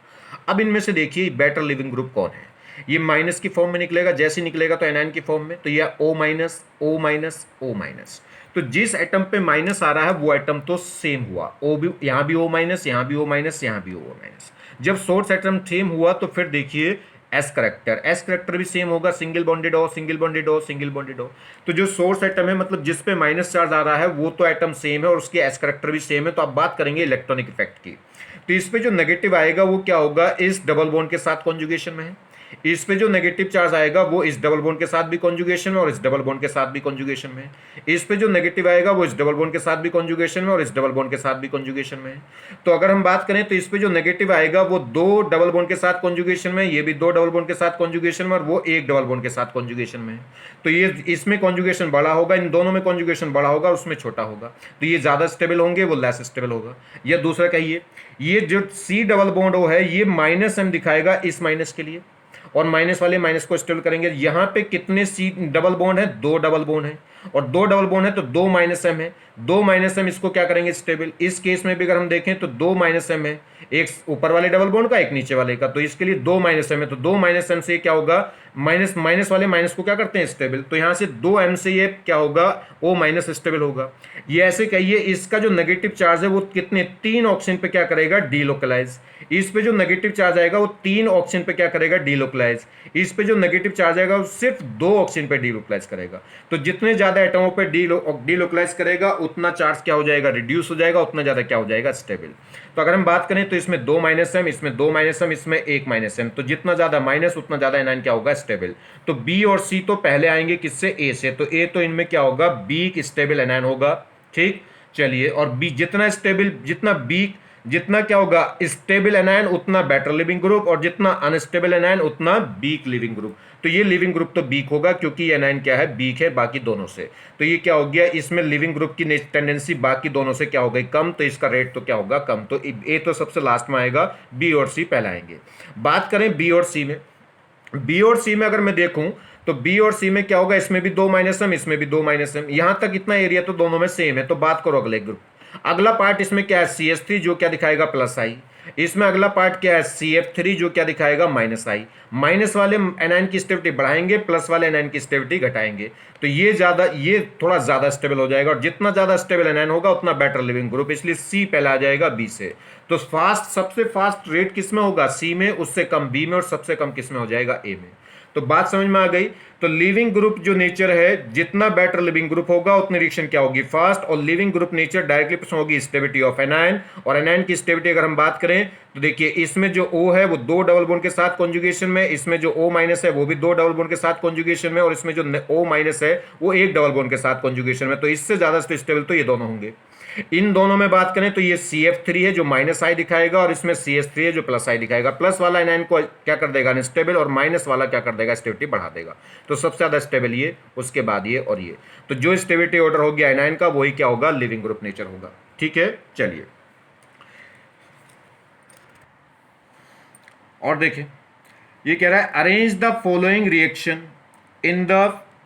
अब इनमें से देखिए बेटर लिविंग ग्रुप कौन है, ये माइनस की फॉर्म में निकलेगा, जैसे निकलेगा तो एनायन की फॉर्म में, तो यह O minus O minus O minus. तो जिस एटम पे माइनस आ रहा है वो एटम तो सेम हुआ, O भी यहाँ भी O माइनस, यहाँ भी O माइनस, यहाँ भी O माइनस। जब सोर्स एटम सेम हुआ तो फिर देखिए एस करेक्टर भी सेम होगा, सिंगल बॉन्डेड हो, सिंगल बॉन्डेड हो, सिंगल बॉन्डेड हो। तो जो सोर्स एटम है, मतलब जिस पे माइनस चार्ज आ रहा है वो तो एटम सेम है और उसके एस करेक्टर भी सेम है। तो अब बात करेंगे इलेक्ट्रॉनिक इफेक्ट की, तो इस पे जो नेगेटिव आएगा वो क्या होगा, इस डबल बॉन्ड के साथ कॉन्जुगेशन में है। इस पे जो नेगेटिव चार्ज आएगा वो इस डबल बॉन्ड के साथ भी कॉन्जुगेशन में और इस डबल बॉन्ड के साथ भी कॉन्जुगेशन में। इस पे जो नेगेटिव आएगा वो इस डबल बॉन्ड के साथ भी कॉन्जुगेशन में और इस डबल बॉन्ड के साथ भी कॉन्जुगेशन में। तो अगर हम बात करें तो इस पे जो नेगेटिव आएगा वो दो डबल बॉन्ड के साथ कॉन्जुगेशन में, ये भी दो डबल बॉन्ड के साथ कॉन्जुगेशन में और वो एक डबल बॉन्ड के साथ कॉन्जुगेशन में। तो ये इसमें कॉन्जुगेशन बड़ा होगा, इन दोनों में कॉन्जुगेशन बड़ा होगा, उसमें छोटा होगा। तो ये ज्यादा स्टेबल होंगे, वो लेस स्टेबल होगा। या दूसरा कहिए, ये जो सी डबल बॉन्ड ओ है ये माइनस एम दिखाएगा इस माइनस के लिए, और माइनस वाले माइनस को स्टेबल करेंगे। यहां पे कितने सी डबल बॉन्ड है, दो डबल बॉन्ड है, और दो डबल बॉन्ड है तो दो माइनस एम है, दो माइनस एम, इसको क्या करेंगे स्टेबल। इस केस में भी अगर हम देखें तो दो माइनस एम है, एक ऊपर वाले डबल बॉन्ड का एक नीचे वाले का, तो इसके लिए दो माइनस एम है, तो दो माइनस एम से क्या होगा, माइनस वाले माइनस को क्या करते हैं स्टेबल, तो यहां से दो एम से ये क्या होगा, ओ माइनस स्टेबल होगा। ये ऐसे कहिए इसका जो नेगेटिव चार्ज है वो कितने, तीन ऑक्सीजन पे क्या करेगा, डीलोकलाइज। इस पे जो नेगेटिव चार्ज आएगा वो तीन ऑक्सीजन पे क्या करेगा, डीलोकलाइज। इस पे जो नेगेटिव चार्ज आएगा वो सिर्फ दो ऑक्सीजन पे डीलोकलाइज करेगा। तो जितने ज्यादा एटमों पे डीलोकलाइज करेगा उतना चार्ज क्या हो जाएगा, रिड्यूस हो जाएगा, उतना ज्यादा क्या हो जाएगा, स्टेबल। तो अगर हम बात करें तो इसमें दो माइनस एम, इसमें दो माइनस एम, इसमें एक माइनस एम, तो जितना ज्यादा माइनस उतना ज्यादा एनायन क्या होगा, स्टेबल। तो बी और सी तो पहले आएंगे किससे, ए से, तो ए तो इनमें क्या होगा, बी स्टेबल एनायन होगा। ठीक, चलिए, और बी जितना स्टेबल, जितना क्या होगा स्टेबल एनायन उतना बेटर लिविंग ग्रुप, और जितना अनस्टेबल एनायन उतना वीक लिविंग ग्रुप। तो ये लिविंग ग्रुप तो वीक होगा क्योंकि एनायन क्या है, वीक है बाकी दोनों से। तो ये क्या हो गया, इसमें लिविंग ग्रुप की टेंडेंसी बाकी दोनों से क्या हो गई, कम, तो इसका रेट तो क्या होगा, कम। तो ए तो सबसे लास्ट में आएगा, बी और सी पहले आएंगे। बात करें बी और सी में, बी और सी में अगर मैं देखूं तो बी और सी में क्या होगा, इसमें भी दो माइनस एम, इसमें भी दो माइनस एम, यहां तक इतना एरिया तो दोनों में सेम है। तो बात करो अगले ग्रुप, अगला पार्ट इसमें क्या है, CH3 जो क्या दिखाएगा प्लस आई। इसमें अगला पार्ट क्या है, CF3 जो क्या दिखाएगा माइनस आई। माइनस वाले एनायन की स्टेबिलिटी बढ़ाएंगे, प्लस वाले एनायन की स्टेबिलिटी घटाएंगे, तो ये थोड़ा ज्यादा स्टेबल हो जाएगा, और जितना ज्यादा स्टेबल एनायन होगा उतना बेटर लिविंग ग्रुप, इसलिए सी पहले आ जाएगा बी से। तो सबसे फास्ट रेट किस में होगा, सी में, उससे कम बी में, और सबसे कम किस में हो जाएगा, ए में। तो बात समझ में आ गई। तो लिविंग ग्रुप जो नेचर है, जितना बेटर लिविंग ग्रुप होगा उतनी रिएक्शन क्या होगी, फास्ट। और लिविंग ग्रुप नेचर डायरेक्टली प्रश्न होगी स्टेबिलिटी ऑफ एनायन। और एनायन की स्टेबिलिटी अगर हम बात करें तो देखिए, इसमें जो O है वो 2 डबल बॉन्ड के साथ कॉन्जुगेशन में, इसमें जो O माइनस है वो भी 2 डबल बॉन्ड के साथ कॉन्जुगेशन में, और इसमें जो O माइनस है वो 1 डबल बॉन्ड के साथ कॉन्जुगेशन में। तो इससे ज्यादा स्टेबल तो ये दोनों होंगे। इन दोनों में बात करें तो ये CF3 है जो माइनस आई दिखाएगा, और इसमें CH3 है जो प्लस आई दिखाएगा। प्लस वाला एनायन को क्या कर देगा, अनस्टेबल, और माइनस वाला क्या कर देगा, स्टेबिलिटी बढ़ा देगा। तो सबसे ज्यादा स्टेबल ये, उसके बाद ये और ये। तो जो स्टेबिलिटी ऑर्डर हो गया एनायन का, वही क्या होगा, लिविंग ग्रुप नेचर होगा। ठीक है, चलिए और देखें, ये कह रहा है arrange the following reaction in the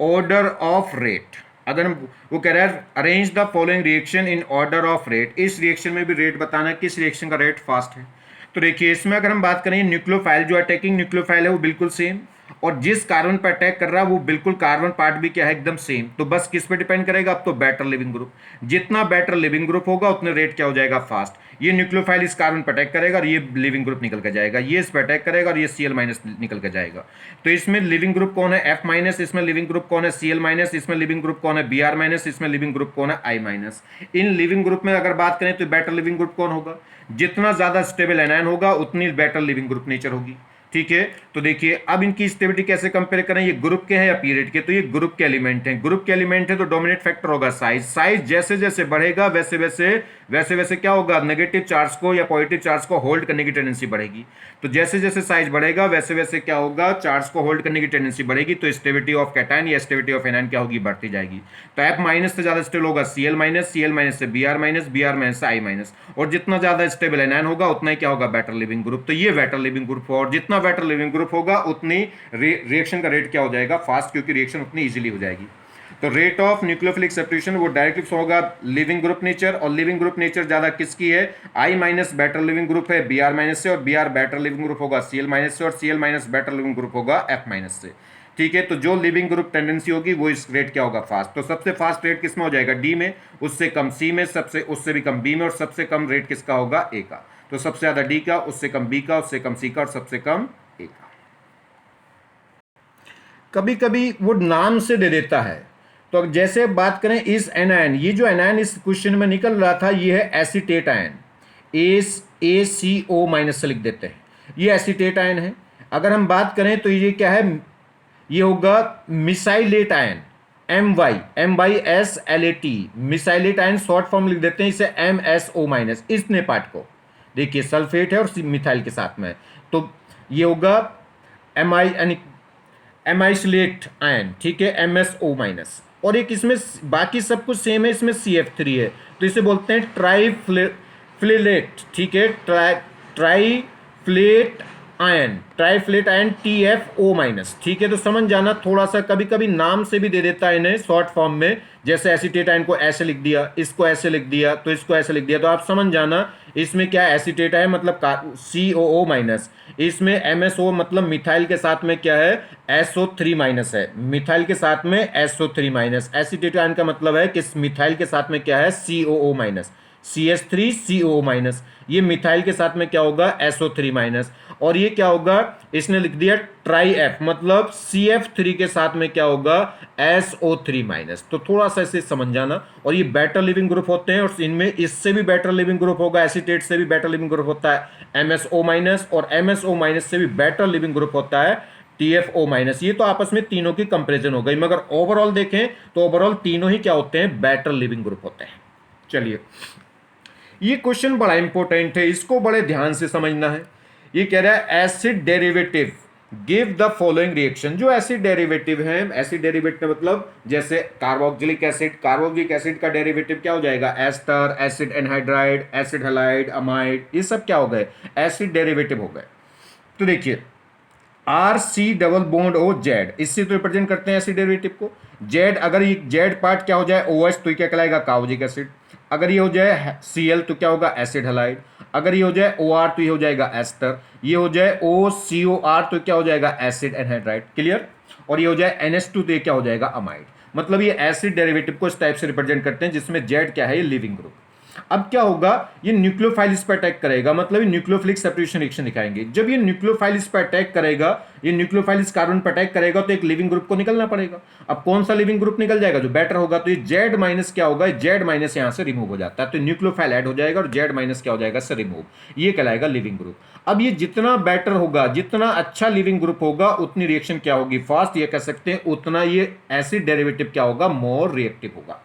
order of rate. अगर हम, वो कह रहा है arrange the following reaction in order of rate, इस रिएक्शन में भी रेट बताना किस रिएक्शन का रेट फास्ट है। तो देखिए, इसमें अगर हम बात करें, न्यूक्लियोफाइल जो अटैकिंग न्यूक्लियोफाइल है वो बिल्कुल सेम, और जिस कार्बन पर अटैक कर रहा है वो बिल्कुल कार्बन पार्ट भी क्या है, एकदम सेम। तो बस किस पे डिपेंड करेगा, अब तो बेटर लिविंग ग्रुप। जितना बेटर लिविंग ग्रुप होगा उतने रेट क्या हो जाएगा, फास्ट। ये न्यूक्लियोफाइल इस कार्बन पर अटैक करेगा और ये लिविंग ग्रुप निकल के जाएगा, ये इस पर अटैक करेगा और ये Cl माइनस निकल के जाएगा। तो इसमें लिविंग ग्रुप कौन है, F माइनस, इसमें लिविंग ग्रुप कौन है, Cl माइनस, इसमें लिविंग ग्रुप कौन है, Br माइनस, इसमें लिविंग ग्रुप कौन है, I minus. In leaving group में अगर बात करें तो बेटर लिविंग ग्रुप कौन होगा, जितना ज्यादा स्टेबल एनायन होगा उतनी बेटर लिविंग ग्रुप नेचर होगी। ठीक है, तो देखिए अब इनकी स्टेबिलिटी कैसे कंपेयर करें, ये ग्रुप के हैं या पीरियड के, तो ये ग्रुप के एलिमेंट हैं। ग्रुप के एलिमेंट है तो डोमिनेट फैक्टर होगा साइज। साइज जैसे जैसे बढ़ेगा वैसे वैसे क्या होगा, नेगेटिव चार्ज को या पॉजिटिव चार्ज को होल्ड करने की टेंडेंसी बढ़ेगी। तो जैसे जैसे साइज बढ़ेगा वैसे वैसे क्या होगा, चार्ज को होल्ड करने की टेंडेंसी बढ़ेगी, तो स्टेबिलिटी ऑफ कैटायन या स्टेबिलिटी ऑफ एनायन क्या होगी, बढ़ती जाएगी। तो F माइनस से ज्यादा स्टेबल होगा Cl माइनस, Cl माइनस से Br माइनस, Br माइनस से I माइनस, और जितना ज्यादा स्टेबल एनायन होगा उतना ही क्या होगा, बेटर लिविंग ग्रुप। तो ये बेटर लिविंग ग्रुप, और जितना बेटर लिविंग ग्रुप होगा उतनी रिएक्शन का रेट क्या हो जाएगा, फास्ट, क्योंकि रिएक्शन उतनी इजीली हो जाएगी। तो रेट ऑफ न्यूक्लियोफिलिक सेपरेशन वो डायरेक्टली होगा लिविंग ग्रुप नेचर, और लिविंग ग्रुप नेचर ज्यादा किसकी है, I minus better leaving group है Br माइनस से, और Br बेटर लिविंग ग्रुप होगा Cl माइनस से, और Cl minus better leaving group होगा F माइनस से। ठीक है, तो जो लिविंग ग्रुप टेंडेंसी होगी वो इस रेट क्या होगा, फास्ट। तो सबसे फास्ट रेट किसमें हो जाएगा, डी में, उससे कम सी में, उससे भी कम बी में, और सबसे कम रेट किसका होगा, ए का। तो सबसे ज्यादा डी का, उससे कम बी का, उससे कम सी का, और सबसे कम ए का। कभी कभी वो नाम से दे देता है, तो जैसे बात करें इस एनायन, ये जो एनायन इस क्वेश्चन में निकल रहा था ये है एसीटेट आयन, ACO माइनस से लिख देते हैं, ये एसीटेट आयन है। अगर हम बात करें तो ये क्या है, ये होगा mesylate ion, MySLAT, mesylate ion short form लिख देते हैं इसे MSO माइनस। इसने पार्ट को देखिए सल्फेट है और मिथाइल के साथ में, तो ये होगा एमाइसलेट आयन, ठीक है, MSO माइनस। और एक इसमें बाकी सब कुछ सेम है, इसमें CF3 है, तो इसे बोलते हैं ट्राइफ्लेट, ठीक है, ट्राइफ्लेट आयन TFO माइनस। ठीक है, तो समझ जाना थोड़ा सा, कभी कभी नाम से भी दे देता है इन्हें शॉर्ट फॉर्म में, जैसे एसीटेट आयन को ऐसे लिख दिया, इसको ऐसे लिख दिया, तो इसको ऐसे लिख दिया, तो आप समझ जाना इसमें क्या एसीटेट है मतलब COO माइनस, इसमें MSO मतलब मिथाइल के साथ में क्या है, SO3 माइनस है, मिथाइल के साथ में SO3 माइनस। एसीटेट आयन का मतलब है कि मिथाइल के साथ में क्या है, COO माइनस, CH3COO माइनस। ये मिथाइल के साथ में क्या होगा, SO3 माइनस। और ये क्या होगा, इसने लिख दिया ट्राई F मतलब CF3 के साथ में क्या होगा, SO3 माइनस। तो थोड़ा सा इसे समझ जाना। और ये बेटर लिविंग ग्रुप होते हैं, और इनमें इससे भी बेटर लिविंग ग्रुप होगा, एसीटेट से भी बेटर लिविंग ग्रुप होता है MSO माइनस, और MSO माइनस से भी बेटर लिविंग ग्रुप होता है TFO माइनस। ये तो आपस में तीनों की कंपेरिजन हो गई, मगर ओवरऑल देखें तो ओवरऑल तीनों ही क्या होते हैं, बेटर लिविंग ग्रुप होते हैं। चलिए, ये क्वेश्चन बड़ा इंपॉर्टेंट है, इसको बड़े ध्यान से समझना है। ये कह रहा है acid derivative give the following reaction. जो एसिड डेरिवेटिव है, एसिड डेरिवेटिव मतलब जैसे कार्बोक्सिलिक एसिड का डेरिवेटिव क्या हो जाएगा, ester, acid anhydride, acid halide, amide, ये सब क्या हो गए, एसिड डेरिवेटिव हो गए। तो देखिए RC double bond O Z, इससे तो रिप्रेजेंट करते हैं एसिड डेरिवेटिव को। Z, अगर ये Z पार्ट क्या हो जाए OH, तो ये क्या कहलाएगा, कार्बोक्सिलिक एसिड। अगर ये हो जाए Cl तो क्या होगा एसिड हैलाइड, अगर ये हो जाए OR तो ये हो जाएगा एस्टर, ये हो जाए OCOR तो क्या हो जाएगा एसिड एनहाइड्राइड। क्लियर? और ये हो जाए NH2 तो ये क्या हो जाएगा अमाइड। मतलब ये एसिड डेरिवेटिव को इस टाइप से रिप्रेजेंट करते हैं जिसमें जेड क्या है, ये लिविंग ग्रुप। अब क्या होगा, ये न्यूक्लियोफाइल इस पर अटैक करेगा, मतलब ये न्यूक्लियोफिलिक सेपरेशन रिएक्शन दिखाएंगे। जब ये न्यूक्लियोफाइल इस पर अटैक करेगा, ये न्यूक्लियोफाइल इस कार्बन पर अटैक करेगा तो एक लिविंग ग्रुप को निकलना पड़ेगा। अब कौन सा लिविंग ग्रुप निकल जाएगा, जो बेटर होगा, तो ये जेड माइनस क्या होगा, जेड माइनस यहां से रिमूव हो जाता है, तो न्यूक्लियोफाइल ऐड हो जाएगा और जेड माइनस क्या हो जाएगा से रिमूव, ये कहलाएगा लिविंग ग्रुप। अब ये जितना बेटर होगा, जितना अच्छा लिविंग ग्रुप होगा, उतनी रिएक्शन क्या होगी, फास्ट, ये कह सकते हैं, उतना ये एसिड डेरिवेटिव क्या होगा, मोर रिएक्टिव होगा।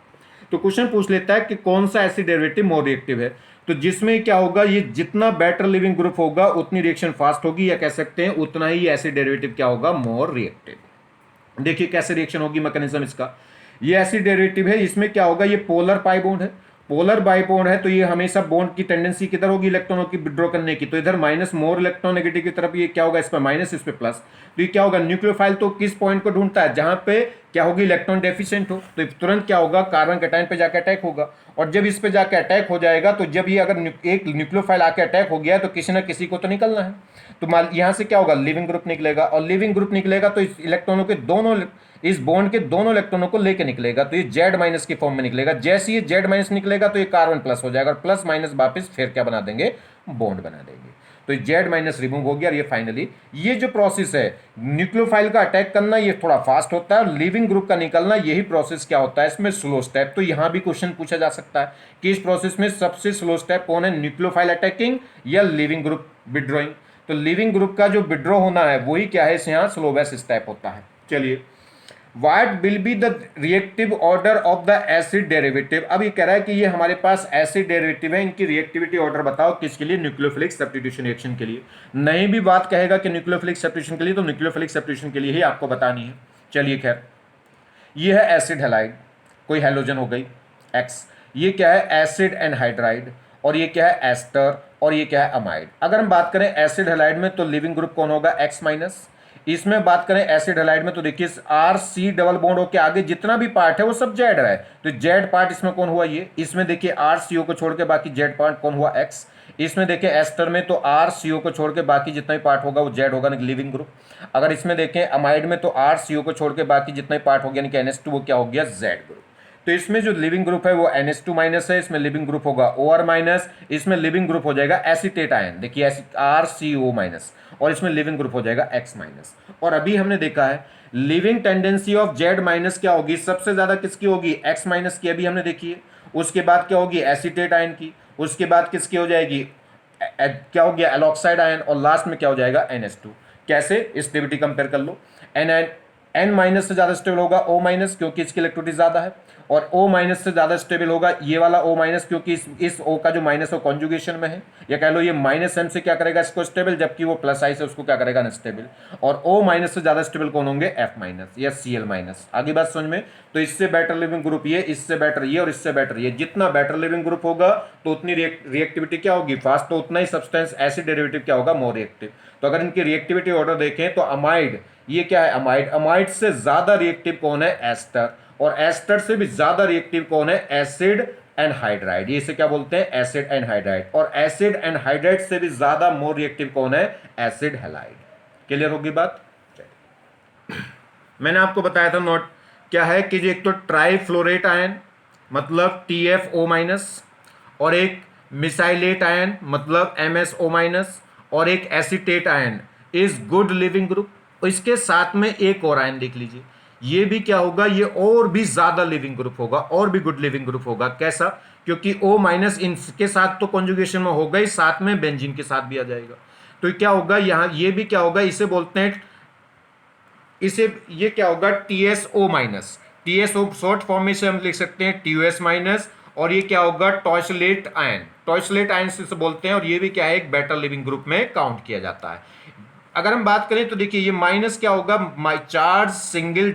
तो क्वेश्चन पूछ लेता है कि कौन सा एसिड डेरिवेटिव मोर रिएक्टिव है, तो जिसमें क्या होगा, ये जितना बेटर लिविंग ग्रुप होगा उतनी रिएक्शन फास्ट होगी, या कह सकते हैं उतना ही एसिड डेरिवेटिव क्या होगा, मोर रिएक्टिव। देखिए कैसे रिएक्शन होगी, मैकेनिज्म इसका। ये एसिड डेरिवेटिव है, इसमें क्या होगा, ये पोलर पाई बॉन्ड है, पोलर बाई बॉन्ड है, तो ये हमेशा बॉन्ड की टेंडेंसी किधर होगी, इलेक्ट्रॉनों की विड्रॉ करने की, तो इधर माइनस मोर इलेक्ट्रोनेगेटिव की तरफ, ये क्या होगा, इस पर माइनस, इस पे प्लस। तो ये क्या होगा, न्यूक्लियोफाइल तो किस पॉइंट को ढूंढता है, जहां पे क्या होगी, इलेक्ट्रॉन डेफिशिएंट हो, तो तुरंत क्या होगा, कार्बन कैटायन पे जाकर अटैक होगा। और जब इस पे जाकर अटैक हो जाएगा, तो जब ये अगर एक न्यूक्लियोफाइल आके अटैक हो गया, तो किसी ना किसी को तो निकलना है, तो यहां से क्या होगा, लिविंग ग्रुप निकलेगा, और लिविंग ग्रुप निकलेगा तो इस इलेक्ट्रॉनों के दोनों, इस बॉन्ड के दोनों इलेक्ट्रॉनों को लेके निकलेगा, तो ये जेड माइनस की फॉर्म में निकलेगा। जैसे ये जेड माइनस निकलेगा तो ये कार्बन प्लस हो जाएगा, और प्लस माइनस वापस फिर क्या बना देंगे, बॉन्ड बना देंगे, तो ये जेड माइनस रिमूव हो गया। और ये फाइनली ये जो प्रोसेस है न्यूक्लियोफाइल का अटैक करना, ये थोड़ा फास्ट होता है, और लिविंग ग्रुप का निकलना, यही प्रोसेस क्या होता है, इसमें स्लो स्टेप। तो यहां भी क्वेश्चन पूछा जा सकता है कि इस प्रोसेस में सबसे स्लो स्टेप कौन है, न्यूक्लियोफाइल अटैकिंग या लिविंग ग्रुप विड्रॉइंग। तो लिविंग ग्रुप का जो विड्रॉ होना है वही क्या है, यहाँ स्लोवेस्ट स्टेप होता है। चलिए, What will be the reactive order of the acid derivative? अब ये कह रहा है कि ये हमारे पास एसिड डेरिवेटिव है, इनकी रिएक्टिविटी ऑर्डर बताओ, किसके लिए, न्यूक्लियोफिलिक सब्स्टिट्यूशन रिएक्शन के लिए। नहीं भी बात कहेगा कि न्यूक्लियोफिलिक सब्स्टिट्यूशन के लिए, तो न्यूक्लियोफिलिक सब्स्टिट्यूशन के लिए ही आपको बतानी है। चलिए खैर, ये है एसिड हैलाइड, कोई हैलोजन हो गई X, ये क्या है एसिड एनहाइड्राइड, और ये क्या है एस्टर, और ये क्या है अमाइड। अगर हम बात करें एसिड हैलाइड में, तो लिविंग ग्रुप कौन होगा, X माइनस। इसमें बात करें एसिड हैलाइड में, तो देखिए आर सी डबल बॉन्ड होकर आगे जितना भी पार्ट है वो सब जेड है, तो जेड पार्ट इसमें कौन हुआ, ये। इसमें देखिए आर सी ओ को छोड़ के बाकी जेड पार्ट कौन हुआ, एक्स। इसमें देखिए एस्टर में तो आर सी ओ को छोड़ के बाकी जितना भी पार्ट होगा वो जेड होगा, लिविंग ग्रुप। अगर इसमें देखें अमाइड में, तो आर सी ओ को छोड़ के बाकी जितना भी पार्ट हो गया, यानी कि NH2, वो क्या हो गया, जेड ग्रुप। तो इसमें जो लिविंग ग्रुप है वो NH2 माइनस है, इसमें लिविंग ग्रुप होगा OR माइनस, इसमें लिविंग ग्रुप हो जाएगा एसीटेट आयन, देखिए RCO माइनस, और इसमें लिविंग ग्रुप हो जाएगा X माइनस। और अभी हमने देखा है living tendency of Z minus क्या होगी, सबसे ज्यादा किसकी होगी, X माइनस की, अभी हमने देखी है। उसके बाद क्या होगी, एसीटेट आयन की। उसके बाद किसकी हो जाएगी, क्या हो गया, एलॉक्साइड आयन। और लास्ट में क्या हो जाएगा, NH2। कैसे, स्टेबिलिटी कंपेयर कर लो, N माइनस से ज्यादा स्टेबल होगा O माइनस, क्योंकि इसकी इलेक्ट्रोनिटी ज्यादा है, और O माइनस से ज्यादा स्टेबल होगा ये वाला O माइनस, क्योंकि इस O का जो माइनस है कॉन्जुगेशन में है, या कह लो ये माइनस M से क्या करेगा इसको स्टेबल, जबकि वो प्लस I से उसको क्या करेगा अनस्टेबल। और O माइनस से ज्यादा स्टेबल कौन होंगे, F माइनस या Cl माइनस। आगे बात समझ में। तो इससे बेटर लिविंग ग्रुप ये, इससे बेटर ये, और इससे बेटर ये। जितना बेटर लिविंग ग्रुप होगा तो उतनी रिएक्टिविटी क्या होगी, फास्ट, तो उतना ही सब्सटेंस एसिड डेरिवेटिव क्या होगा, मोर रिएक्टिव। तो अगर इनकी रिएक्टिविटी ऑर्डर देखें तो अमाइड, ये क्या है अमाइड, अमाइड से ज्यादा रिएक्टिव कौन है, एस्टर, और एस्टर से भी ज्यादा रिएक्टिव कौन है, एसिड एनहाइड्राइड। ये इसे क्या बोलते हैं, एसिड एनहाइड्राइड। और एसिड एनहाइड्राइड से भी ज्यादा मोर रिएक्टिव कौन है, एसिड हैलाइड। क्लियर होगी बात। मैंने आपको बताया था नोट क्या है कि जो एक तो ट्राइफ्लोरेट आयन मतलब TFO माइनस, और एक मिसाइलेट आयन मतलब MSO माइनस, और एक acetate ion is good leaving group. इसके साथ में एक और आयन देख लीजिए, ये भी क्या होगा, ये और भी ज्यादा लिविंग ग्रुप होगा, और भी गुड लिविंग ग्रुप होगा। कैसा, क्योंकि O माइनस इनके साथ तो कॉन्जुगेशन में होगा ही, साथ में बेंजीन के साथ भी आ जाएगा। तो क्या होगा यहां, ये भी क्या होगा, इसे बोलते हैं, इसे ये क्या होगा, TSO minus. TSO short form में से हम लिख सकते हैं TOS माइनस। और ये क्या होगा, टॉर्चलेट आयन, टॉर्चलेट आयन से बोलते हैं। और ये भी क्या है, एक बेटर लिविंग ग्रुप में काउंट किया जाता है। अगर हम बात करें तो देखिए ये माइनस क्या होगा, charge single,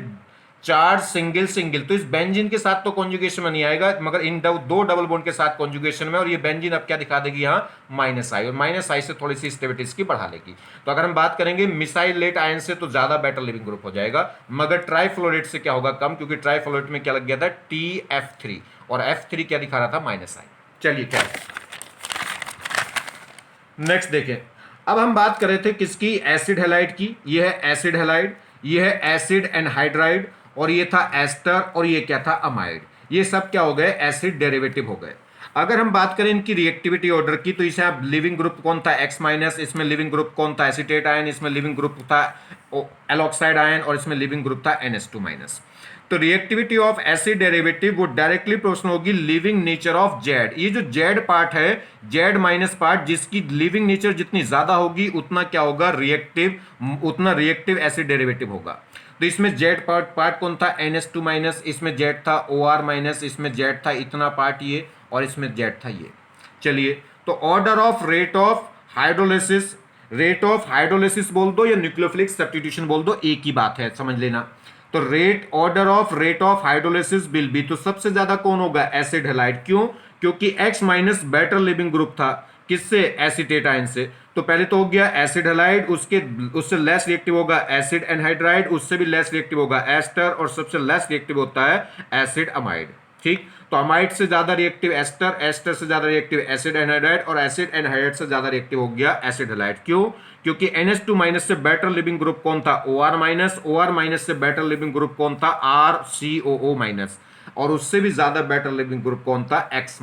charge single single, तो इस बेंजीन के साथ तो कॉन्जुगेशन में नहीं आएगा, मगर इन दो डबल बॉन्ड के साथ कॉन्जुगेशन में। और ये बेंजीन अब क्या दिखा देगी यहाँ, माइनस आई, और माइनस आई से थोड़ी सी स्टेबिलिटी इसकी बढ़ा लेगी। तो अगर हम बात करेंगे मिसाइलेट आयन से तो ज्यादा बेटर लिविंग ग्रुप हो जाएगा, मगर ट्राइफ्लोरेट से क्या होगा, कम, क्योंकि ट्राइफ्लोरेट में क्या लग गया था, TF3, और F3 क्या दिखा रहा था, -I। चलिए क्या नेक्स्ट देखें। अब हम बात कर रहे थे किसकी, एसिड हैलाइड की। ये है एसिड हैलाइड, ये है एसिड एनहाइड्राइड, और ये था एस्टर, और ये क्या था, अमाइड। ये सब क्या हो गए, एसिड डेरिवेटिव हो गए। अगर हम बात करें इनकी रिएक्टिविटी ऑर्डर की, तो इसे आप लिविंग ग्रुप कौन था, X-, इसमें लिविंग ग्रुप कौन था, एसीटेट आयन, इसमें लिविंग ग्रुप था एलॉक्साइड आयन, और इसमें लिविंग ग्रुप था NH2-। तो रिएक्टिविटी ऑफ एसिड डेरिवेटिव वो डायरेक्टली प्रोपोर्शनल होगी लिविंग नेचर ऑफ जेड। ये जो जेड पार्ट है, जेड माइनस पार्ट, जिसकी लिविंग नेचर जितनी ज्यादा होगी उतना क्या होगा, रिएक्टिव, उतना रिएक्टिव एसिड डेरिवेटिव होगा। तो इसमें जेड पार्ट कौन था, NH2-, इसमें जेड था OR-, इसमें जेड था इतना पार्ट ये, और इसमें जेड था ये। चलिए, तो order of rate of hydrolysis, rate of hydrolysis बोल दो या न्यूक्लियोफिलिक सब्स्टिट्यूशन बोल दो, एक ही बात है, समझ लेना। तो rate of hydrolysis will be, तो सबसे ज्यादा कौन होगा, एसिड हैलाइड। क्यों, क्योंकि X- बेटर लिविंग ग्रुप था, किससे, एसीटेट आयन से। तो पहले तो हो गया एसिड हैलाइड, उससे लेस रिएक्टिव होगा एसिड एनहाइड्राइड, उससे भी लेस रिएक्टिव होगा एस्टर, और सबसे लेस रिएक्टिव होता है एसिड अमाइड। ठीक, तो अमाइड से ज्यादा रिएक्टिव एस्टर, एस्टर से ज्यादा रिएक्टिव एसिड एनहाइड्राइड, और एसिड एनहाइड्राइड से ज्यादा रिएक्टिव हो गया एसिड हैलाइड। क्यों, क्योंकि NH2- से बेटर लिविंग ग्रुप कौन था, OR-, OR- से बेटर लिविंग ग्रुप कौन था, RCOO-, और उससे भी ज्यादा बेटर लिविंग ग्रुप कौन था, X-।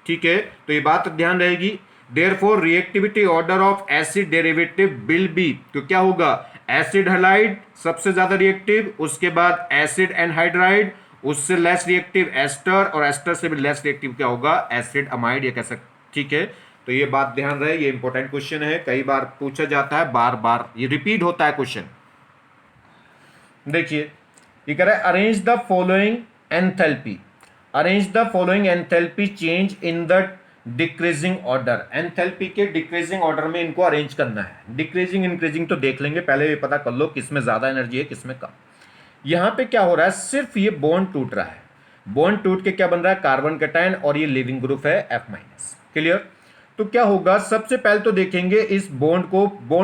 ठीक है, तो ये बात ध्यान रहेगी। Therefore reactivity order of acid derivative will be, तो क्या होगा, एसिड हैलाइड सबसे ज्यादा रिएक्टिव, उसके बाद एसिड एनहाइड्राइड, उससे लेस रिएक्टिव एस्टर, और एस्टर से भी लेस रिएक्टिव क्या होगा, एसिड अमाइड, ये कह सकते। ठीक है, तो ये बात ध्यान रहे, ये इंपॉर्टेंट क्वेश्चन है, कई बार पूछा जाता है, बार बार ये रिपीट होता है क्वेश्चन। देखिए, ये कह रहा है arrange the following enthalpy, arrange the following enthalpy change in the decreasing order. Enthalpy के डिक्रीजिंग ऑर्डर में इनको अरेंज करना है। डिक्रीजिंग इंक्रीजिंग तो देख लेंगे, पहले ये पता कर लो किसमें ज्यादा एनर्जी है किसमें कम। यहां पे क्या हो रहा है, सिर्फ ये बॉन्ड टूट रहा है, बॉन्ड टूट के क्या बन रहा है, कार्बन कैटायन, और ये लिविंग ग्रुप है F-। क्लियर। तो क्या होगा, सबसे पहले तो देखेंगे इस बॉन्ड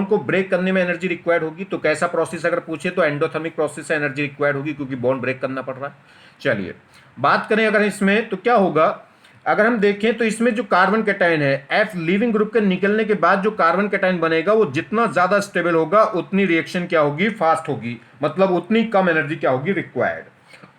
को ब्रेक करने में एनर्जी रिक्वायर्ड होगी। तो कैसा प्रोसेस अगर पूछे तो एंडोथर्मिक प्रोसेस से एनर्जी रिक्वायर्ड होगी, क्योंकि बॉन्ड ब्रेक करना पड़ रहा है। चलिए बात करें अगर इसमें, तो क्या होगा, अगर हम देखें तो इसमें जो कार्बन कैटायन है, F लिविंग ग्रुप के निकलने के बाद जो कार्बन कैटायन बनेगा वो जितना ज्यादा स्टेबल होगा उतनी रिएक्शन क्या होगी, फास्ट होगी, मतलब उतनी कम एनर्जी क्या होगी, रिक्वायर्ड।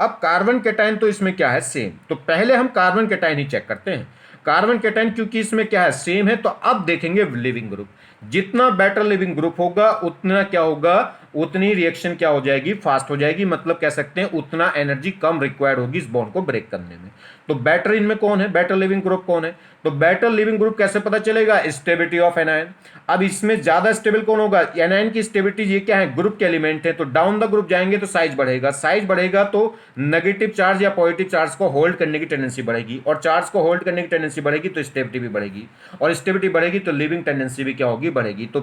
अब कार्बन कैटायन तो इसमें क्या है, सेम। तो पहले हम कार्बन कैटायन ही चेक करते हैं। कार्बन कैटायन क्योंकि इसमें क्या है, सेम है, तो अब देखेंगे लिविंग ग्रुप। जितना बेटर लिविंग ग्रुप होगा उतना क्या होगा, उतनी रिएक्शन क्या हो जाएगी, फास्ट हो जाएगी, मतलब कह सकते हैं उतना एनर्जी कम रिक्वायर्ड होगी इस बॉन्ड को ब्रेक करने में। तो बेटर इनमें कौन है, बेटर लिविंग ग्रुप कौन है, तो बेटर लिविंग ग्रुप कैसे पता चलेगा, स्टेबिलिटी ऑफ एनायन। अब इसमें ज्यादा स्टेबल कौन होगा, एनायन की स्टेबिलिटी, ये क्या है, ग्रुप के एलिमेंट है, तो डाउन द ग्रुप जाएंगे तो साइज बढ़ेगा, साइज बढ़ेगा तो नेगेटिव चार्ज या पॉजिटिव चार्ज को होल्ड करने की टेंडेंसी बढ़ेगी, और चार्ज को होल्ड करने की टेंडेंसी बढ़ेगी तो स्टेबिलिटी भी बढ़ेगी, और स्टेबिलिटी बढ़ेगी तो लिविंग टेंडेंसी भी क्या होगी, बढ़ेगी। तो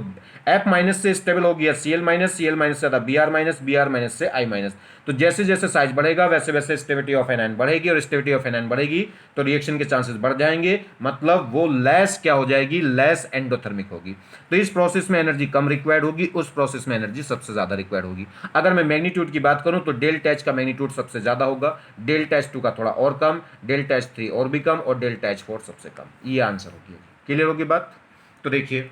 F- से स्टेबल हो गया Cl-, Cl- से आता Br-, Br- से I-। तो जैसे जैसे साइज बढ़ेगा वैसे वैसे स्टेबिलिटी ऑफ एनायन बढ़ेगी, और स्टेबिलिटी ऑफ एनायन बढ़ेगी तो रिएक्शन के चांसेस बढ़ जाएंगे, मतलब वो लेस क्या हो जाएगी, लेस एंडोथर्मिक होगी। तो इस प्रोसेस में एनर्जी कम रिक्वायर्ड होगी, उस प्रोसेस में एनर्जी सबसे ज्यादा रिक्वायर्ड होगी। अगर मैं मैग्नीट्यूड की बात करूं तो डेल्टा H का मैग्नीट्यूड सबसे ज्यादा होगा, डेल्टा H2 का थोड़ा और कम, डेल्टा H3 और भी कम, और डेल्टा H4 सबसे कम। ये आंसर होगी। क्लियर होगी बात। तो देखिए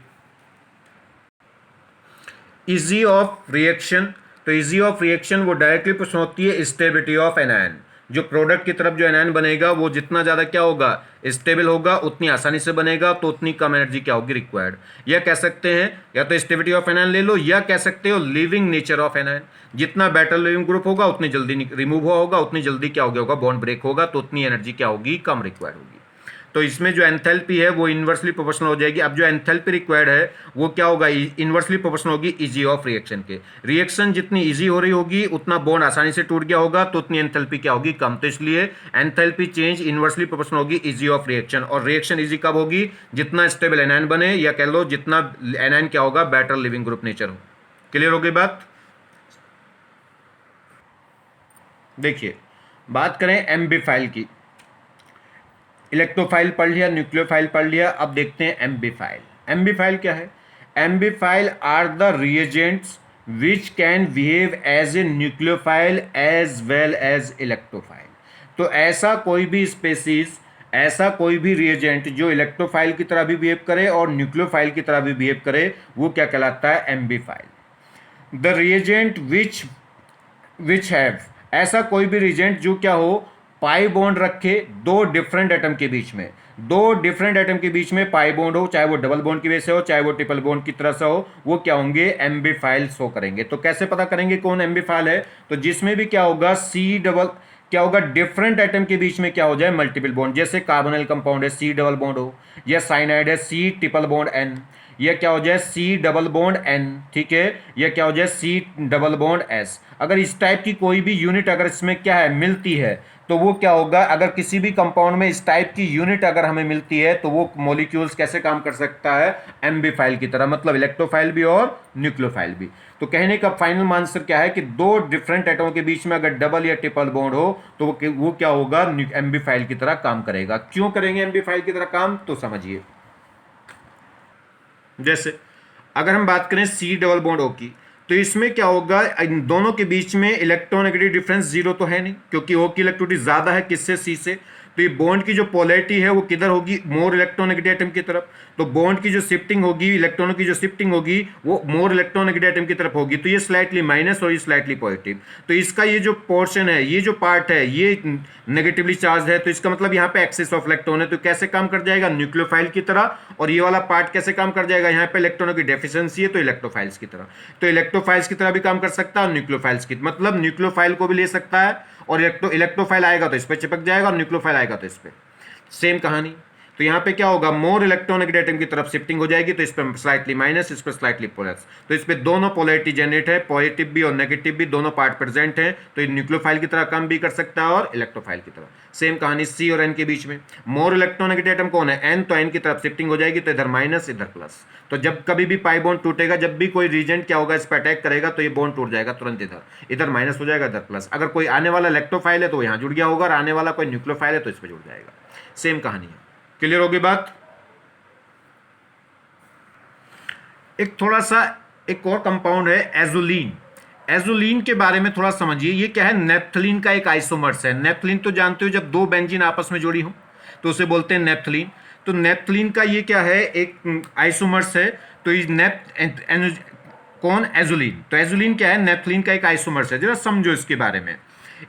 इजी ऑफ रिएक्शन, तो इजी ऑफ रिएक्शन वो डायरेक्टली प्रश्न होती है स्टेबिलिटी ऑफ एनायन। जो प्रोडक्ट की तरफ जो एनायन बनेगा वो जितना ज़्यादा क्या होगा, स्टेबल होगा, उतनी आसानी से बनेगा, तो उतनी कम एनर्जी क्या होगी, रिक्वायर्ड। या कह सकते हैं, या तो स्टेबिलिटी ऑफ एनायन ले लो, या कह सकते हो लिविंग नेचर ऑफ एनायन। जितना बेटर लिविंग ग्रुप होगा उतनी जल्दी रिमूव हुआ होगा, उतनी जल्दी क्या हो गया होगा, बॉन्ड ब्रेक होगा, तो उतनी एनर्जी क्या होगी, कम रिक्वायर्ड होगी। तो इसमें जो एंथैल्पी है वो इन्वर्सली प्रोपोर्शनल हो जाएगी। अब जो एंथैल्पी रिक्वायर्ड है वो क्या होगा, इन्वर्सली प्रोपोर्शनल होगी इजी ऑफ रिएक्शन के। रिएक्शन जितनी इजी हो रही होगी उतना बॉन्ड आसानी से टूट गया होगा, तो उतनी एंथैल्पी क्या होगी, कम। तो इसलिए एंथैल्पी चेंज इन्वर्सली प्रोपोर्शनल होगी इजी ऑफ रिएक्शन। और रिएक्शन इजी कब होगी, जितना स्टेबल एनायन बने, या कह लो जितना एनायन क्या होगा, बेटर लिविंग ग्रुप नेचर हो। क्लियर हो गई बात। देखिए बात करें एम्बिफाइल की, इलेक्ट्रोफाइल पढ़ लिया, न्यूक्लियोफाइल पढ़ लिया, अब देखते हैं एम्बिफाइल। एम्बिफाइल क्या है, ambiphile are the reagents which can behave as a nucleophile as well as electrophile. तो ऐसा कोई भी स्पेसीज, ऐसा कोई भी रिएजेंट जो इलेक्ट्रोफाइल की तरह भी बिहेव करे और न्यूक्लियोफाइल की तरह भी बिहेव करे, वो क्या कहलाता है? एम्बीफाइल। द रिएजेंट विच हैव, ऐसा कोई भी रिएजेंट जो क्या हो, पाई बॉन्ड रखे दो डिफरेंट एटम के बीच में, दो डिफरेंट एटम के बीच में पाई बॉन्ड हो, चाहे वो डबल बॉन्ड की वजह से हो चाहे वो ट्रिपल बॉन्ड की तरह से हो, वो क्या होंगे? एम्बीफाइल शो करेंगे। तो कैसे पता करेंगे कौन एम्बीफाइल है? तो जिसमें भी क्या होगा, सी डबल, क्या होगा, डिफरेंट एटम के बीच में क्या हो जाए? Multiple bond. जैसे कार्बोनिल कंपाउंड है, सी डबल बॉन्ड हो, या साइनाइड है, सी ट्रिपल बॉन्ड एन, यह क्या हो जाए? सी डबल बॉन्ड एन, ठीक है, यह क्या हो जाए? C double bond S. अगर इस टाइप की कोई भी यूनिट अगर इसमें क्या है, मिलती है, तो वो क्या होगा? अगर किसी भी कंपाउंड में इस टाइप की यूनिट अगर हमें मिलती है, तो वो मॉलिक्यूल्स कैसे काम कर सकता है? एम्बीफाइल की तरह, मतलब इलेक्ट्रोफाइल भी और न्यूक्लियोफाइल भी। तो कहने का फाइनल आंसर क्या है कि दो डिफरेंट एटमों के बीच में अगर डबल या ट्रिपल बॉन्ड हो, तो वो क्या होगा? एम्बीफाइल की तरह काम करेगा। क्यों करेंगे एम्बीफाइल की तरह काम? तो समझिए। जैसे अगर हम बात करें सी डबल बॉन्ड ओ की, तो इसमें क्या होगा? इन दोनों के बीच में इलेक्ट्रोनेगेटिव डिफरेंस जीरो तो है नहीं, क्योंकि ओ की इलेक्ट्रोनिटी ज्यादा है किससे? सी से। तो ये बॉन्ड की जो पोलैरिटी है वो किधर होगी? मोर इलेक्ट्रोनेगेटिव एटम की तरफ। तो बॉन्ड की जो शिफ्टिंग होगी, इलेक्ट्रॉनों की जो शिफ्टिंग होगी, वो मोर इलेक्ट्रोनेगेटिव एटम की तरफ होगी। तो ये स्लाइटली माइनस और ये स्लाइटली पॉजिटिव। तो इसका ये जो पोर्शन है, ये जो पार्ट है, ये नेगेटिवली चार्ज है, तो इसका मतलब यहाँ पे एक्सेस ऑफ इलेक्ट्रॉन है। तो कैसे काम कर जाएगा? न्यूक्लियोफाइल की तरह। और ये वाला पार्ट कैसे काम कर जाएगा? यहाँ पे इलेक्ट्रॉनों की डेफिशिएंसी है, तो इलेक्ट्रोफाइल्स की तरह। तो इलेक्ट्रोफाइल्स की तरह भी काम कर सकता है और न्यूक्लियोफाइल्स की, मतलब न्यूक्लियोफाइल को भी ले सकता है, और इलेक्ट्रोफाइल आएगा तो इस पर चिपक जाएगा और न्यूक्लियोफाइल आएगा तो इस पर। सेम कहानी। तो यहां पे क्या होगा? मोर इलेक्ट्रोनेगेटिव एटम की तरफ शिफ्टिंग हो जाएगी, तो इस पर स्लाइटली माइनस, इस पर स्लाइटली प्लस। तो इस पे दोनों पोलैरिटी जनरेट है, पॉजिटिव भी और नेगेटिव भी, दोनों पार्ट प्रेजेंट है। तो ये न्यूक्लियोफाइल की तरह काम भी कर सकता है और इलेक्ट्रोफाइल की तरह। सेम कहानी सी और एन के बीच में। मोर इलेक्ट्रोनेगेटिव एटम कौन है? एन। तो एन की तरफ शिफ्टिंग हो जाएगी, तो इधर माइनस इधर प्लस। तो जब कभी भी पाई बॉन्ड टूटेगा, जब भी कोई रीजेंट क्या होगा, इस पर अटैक करेगा, तो ये बॉन्ड टूट जाएगा तुरंत, इधर इधर माइनस हो जाएगा, इधर प्लस। अगर कोई आने वाला इलेक्ट्रोफाइल है तो यहाँ जुड़ गया होगा, और आने वाला कोई न्यूक्लियोफाइल है तो इस पर जुड़ जाएगा। सेम कहानी है। क्लियर होगी बात? एक थोड़ा सा एक और कंपाउंड है एजुलीन। एजुलीन के बारे में थोड़ा समझिए। ये क्या है? नेप्थलीन का एक आइसोमर्स है। नेप्थलीन तो जानते हो, जब दो बेंजीन आपस में जुड़ी हो तो उसे बोलते हैं नेप्थलीन। तो नेप्थलीन का ये क्या है? एक आइसोमर्स है। तो ये कौन? एजुलीन। तो एजुलीन क्या है? नेप्थलीन का एक आइसोमर्स है। जरा समझो इसके बारे में।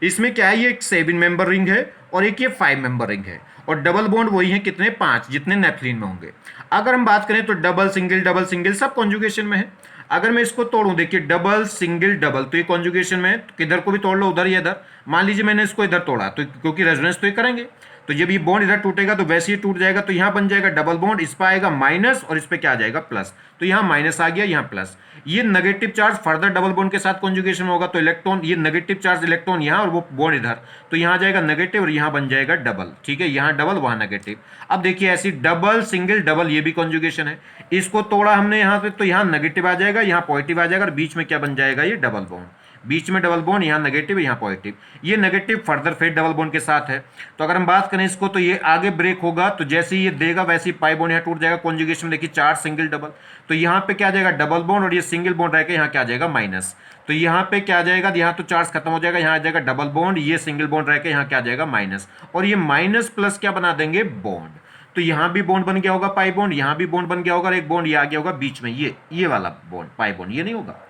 इसमें क्या है? ये एक 7 मेंबर रिंग है और एक ये 5 मेंबर रिंग है, और डबल बॉन्ड वही है कितने? 5, जितने नेप्थलीन में होंगे। अगर हम बात करें तो डबल सिंगल सब कॉन्जुगेशन में है। अगर मैं इसको तोड़ूं, देखिए डबल सिंगल डबल, तो ये कॉन्जुगेशन में है, तो किधर को भी तोड़ लो, उधर या इधर। मान लीजिए मैंने इसको इधर तोड़ा, तो क्योंकि रेजोनेंस तो ये करेंगे, तो जब ये बॉन्ड इधर टूटेगा तो वैसे ही टूट जाएगा। तो यहां बन जाएगा डबल बॉन्ड, इस पर आएगा माइनस और इस पे क्या आ जाएगा? प्लस। तो यहां माइनस आ गया, यहां प्लस। ये negative charge further double bond के साथ कॉन्जुगेशन होगा, तो इलेक्ट्रॉन, ये नेगेटिव चार्ज इलेक्ट्रॉन यहां और वो बॉन्ड इधर, तो यहां आ जाएगा नेगेटिव और यहां बन जाएगा डबल। ठीक है, यहां डबल वहां नेगेटिव। अब देखिए ऐसी डबल सिंगल डबल, ये भी कॉन्जुगेशन है। इसको तोड़ा हमने यहां से, तो यहां नेगेटिव आ जाएगा, यहां पॉजिटिव आ जाएगा, और बीच में क्या बन जाएगा? ये डबल बॉन्ड। बीच में डबल बॉन्ड, यहां नेगेटिव यहां पॉजिटिव। ये नेगेटिव फर्दर फिर डबल बॉन्ड के साथ है। तो अगर हम बात करें इसको, तो ये आगे ब्रेक होगा, तो जैसे ही ये देगा वैसे ही पाई बॉन्ड यहां टूट जाएगा। कॉन्जुगेशन देखिए 4 सिंगल डबल, तो यहां पे क्या आ जाएगा? डबल बॉन्ड, और ये सिंगल बॉन्ड रहेगा, यहां क्या आ जाएगा? माइनस। तो यहां पे क्या आ जाएगा? यहां तो चार्ज खत्म हो जाएगा, यहां आ जाएगा डबल बॉन्ड, ये सिंगल बॉन्ड रहेगा, यहां क्या आ जाएगा? माइनस। और ये माइनस प्लस क्या बना देंगे? बॉन्ड। तो यहां भी बॉन्ड बन गया होगा पाई बॉन्ड, यहां भी बॉन्ड बन गया होगा, और एक बॉन्ड ये आ गया होगा बीच में, ये वाला बॉन्ड पाई बॉन्ड, ये नहीं होगा।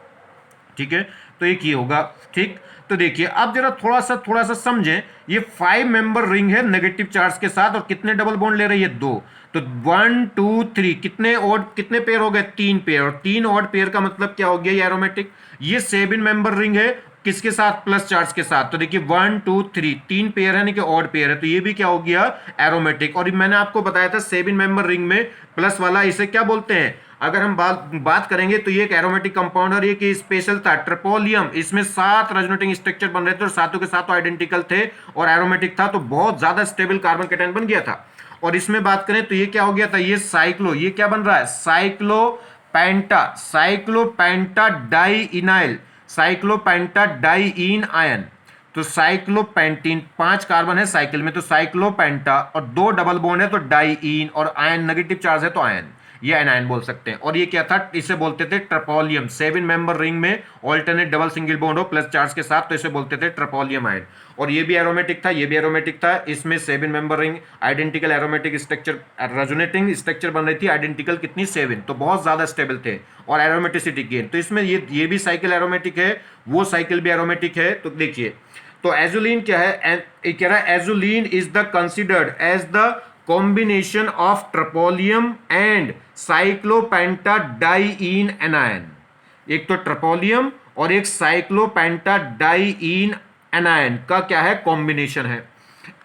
ठीक है, तो एक ये होगा। ठीक, तो देखिए अब जरा थोड़ा सा समझें। ये 5 मेंबर रिंग है नेगेटिव चार्ज के साथ, और कितने डबल बॉन्ड ले रही है? 2। तो 1 2 3 कितने पेयर हो गए? 3 पेयर। और 3 ऑड पेयर का मतलब क्या हो गया? ये एरोमेटिक। ये 7 मेंबर रिंग है, किसके साथ? प्लस चार्ज के साथ। तो देखिए 1 2 3 3 पेयर है, नहीं कि ऑड पेयर है, तो ये भी क्या हो गया? एरोमेटिक। और मैंने आपको बताया था 7 मेंबर रिंग में प्लस वाला इसे क्या बोलते हैं? अगर हम बात करेंगे तो ये एक एरोमेटिक कंपाउंड, और ये स्पेशल था ट्रिपोलियम। इसमें 7 रेजोनेटिंग स्ट्रक्चर बन रहे थे और सातों के सातों आइडेंटिकल थे, और एरोमेटिक था, तो बहुत ज्यादा स्टेबल कार्बन कैटायन बन गया था। और इसमें बात करें तो ये क्या हो गया था? ये क्या बन रहा है? Cyclopenta dienyl, cyclopenta diene ion. तो साइक्लोपेंटीन 5 कार्बन है साइकिल में, तो साइक्लोपेंटा, और 2 डबल बॉन्ड है तो डाइइन, और आयन नेगेटिव चार्ज है तो आयन। ये एनायन बोल सकते हैं। और ये क्या था, इसे बोलते थे ट्रपोलियम। 7 मेंबर रिंग में ऑल्टरनेट डबल सिंगल बॉन्ड हो प्लस चार्ज के साथ, तो इसे बोलते थे ट्रपोलियम आयन। और ये भी एरोमेटिक था, ये भी एरोमेटिक था। इसमें 7 member ring, identical aromatic structure, resonating structure बन रही थी, आइडेंटिकल कितनी 7, तो बहुत ज्यादा स्टेबल थे और एरोमेटिसिटी गेन। तो इसमें ये भी साइकिल एरोमेटिक है, वो साइकिल भी एरोमेटिक है। तो देखिए, तो एजुलिन क्या है, कह रहा है azulene is the considered as the combination of tropylium and cyclopentadiene anion. एक तो ट्रपोलियम और एक साइक्लोपेंटाडाइईन एनायन का क्या है, कॉम्बिनेशन है।